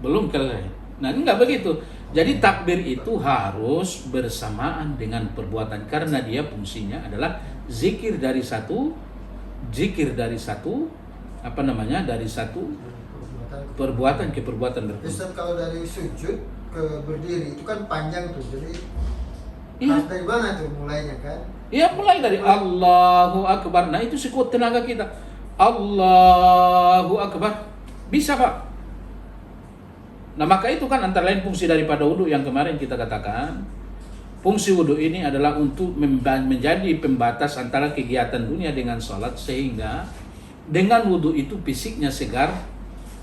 Belum kelar. Nah, enggak begitu. Jadi takbir itu harus bersamaan dengan perbuatan, karena dia fungsinya adalah zikir dari satu dari satu perbuatan ke perbuatan berikutnya. Ustaz, kalau dari sujud ke berdiri itu kan panjang tuh, jadi Iya. dari mana tuh mulainya kan? Iya, mulai dari Allahu Akbar. Nah, itu sekuat tenaga kita. Allahu Akbar. Bisa, Pak. Nah, maka itu kan antara lain fungsi daripada wudhu yang kemarin kita katakan. Fungsi wudhu ini adalah untuk menjadi pembatas antara kegiatan dunia dengan sholat, sehingga dengan wudhu itu fisiknya segar,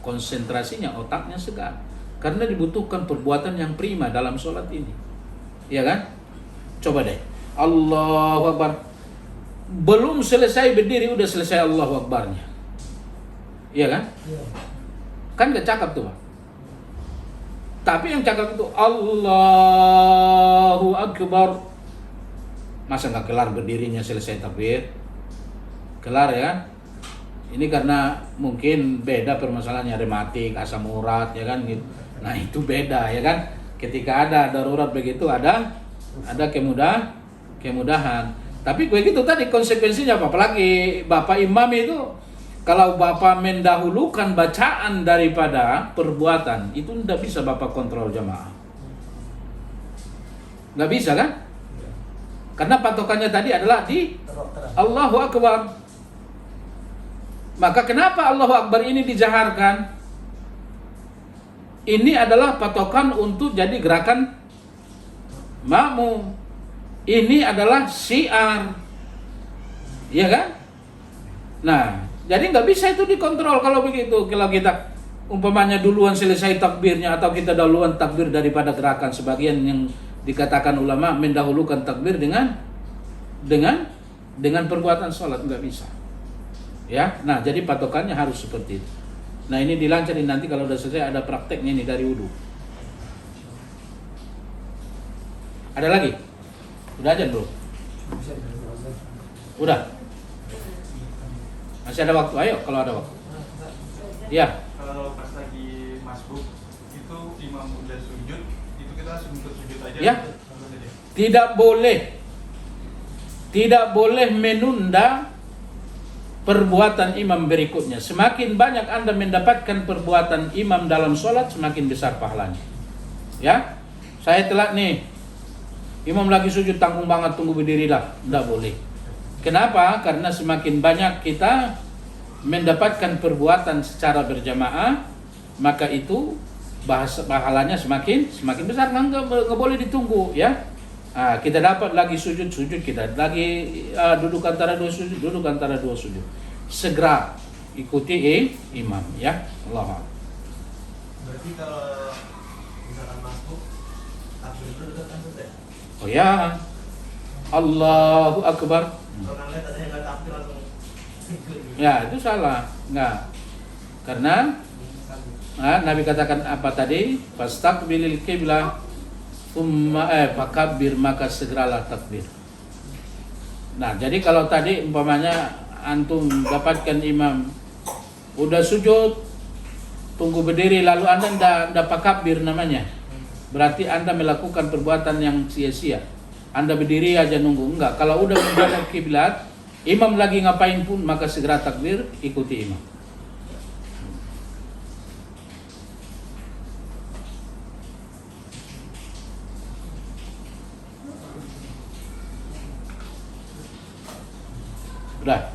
konsentrasinya, otaknya segar. Karena dibutuhkan perbuatan yang prima dalam sholat ini. Iya kan? Coba deh. Allahu Akbar. Belum selesai berdiri udah selesai Allahu Akbarnya. Iya kan? Iya. Kan gak cakep tuh, Pak. Tapi yang cakep itu Allahu Akbar. Masa gak kelar berdirinya selesai takbir? Kelar ya kan? Ini karena mungkin beda permasalahannya, rematik, asam urat ya kan gitu. Nah, itu beda ya kan. Ketika ada darurat begitu ada kemudahan. Tapi begitu tadi konsekuensinya apa? Apalagi Bapak Imam itu, kalau Bapak mendahulukan bacaan daripada perbuatan, itu tidak bisa Bapak kontrol jamaah. Nggak bisa kan? Karena patokannya tadi adalah di Allahu Akbar. Maka kenapa Allahu Akbar ini dijaharkan? Ini adalah patokan untuk jadi gerakan makmum. Ini adalah syiar. Iya kan? Nah, jadi nggak bisa itu dikontrol kalau begitu. Kalau kita umpamanya duluan selesai takbirnya, atau kita duluan takbir daripada gerakan, sebagian yang dikatakan ulama mendahulukan takbir dengan perbuatan sholat, nggak bisa. Ya, nah jadi patokannya harus seperti itu. Nah, ini dilancarin nanti kalau udah selesai, ada prakteknya nih dari wudhu. Ada lagi? Udah aja bro. Udah. Masih ada waktu, ayo kalau ada waktu. Ya. Kalau pas lagi masbuk itu imam udah sujud, itu kita langsung ikut sujud aja. Ya. Tidak boleh menunda perbuatan imam berikutnya. Semakin banyak Anda mendapatkan perbuatan imam dalam sholat, semakin besar pahalanya. Ya, saya telat nih. Imam lagi sujud, tanggung banget, tunggu berdirilah. Tidak boleh. Kenapa? Karena semakin banyak kita mendapatkan perbuatan secara berjamaah, maka itu pahalanya semakin besar. Nggak boleh ditunggu, ya. Kita dapat lagi sujud, kita lagi duduk antara dua sujud, segera ikuti imam, ya. Allah. Berarti kalau misalkan masuk takbir dulu udah kan selesai. Oh ya, Allahu Akbar. Orang lihat ada yang nggak takbir langsung ikut. Ya, itu salah. Enggak. Karena Nabi katakan apa tadi? Fastaqbilil qiblah fakabbir, maka segeralah takbir. Nah, jadi kalau tadi umpamanya antum dapatkan imam udah sujud, tunggu berdiri lalu Anda ndak fakabbir namanya. Berarti Anda melakukan perbuatan yang sia-sia. Anda berdiri aja nunggu. Enggak, kalau udah menghadap kiblat, imam lagi ngapain pun, maka segera takbir, ikuti imam. Udah.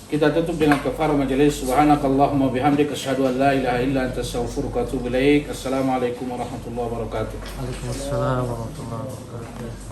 Kita tutup dengan kafarah majelis. Subhanakallahumma bihamdika asyhadu an la ilaha illa anta astaghfiruka wa atubu ilaik. Assalamualaikum warahmatullahi wabarakatuh. Waalaikumsalam warahmatullahi wabarakatuh.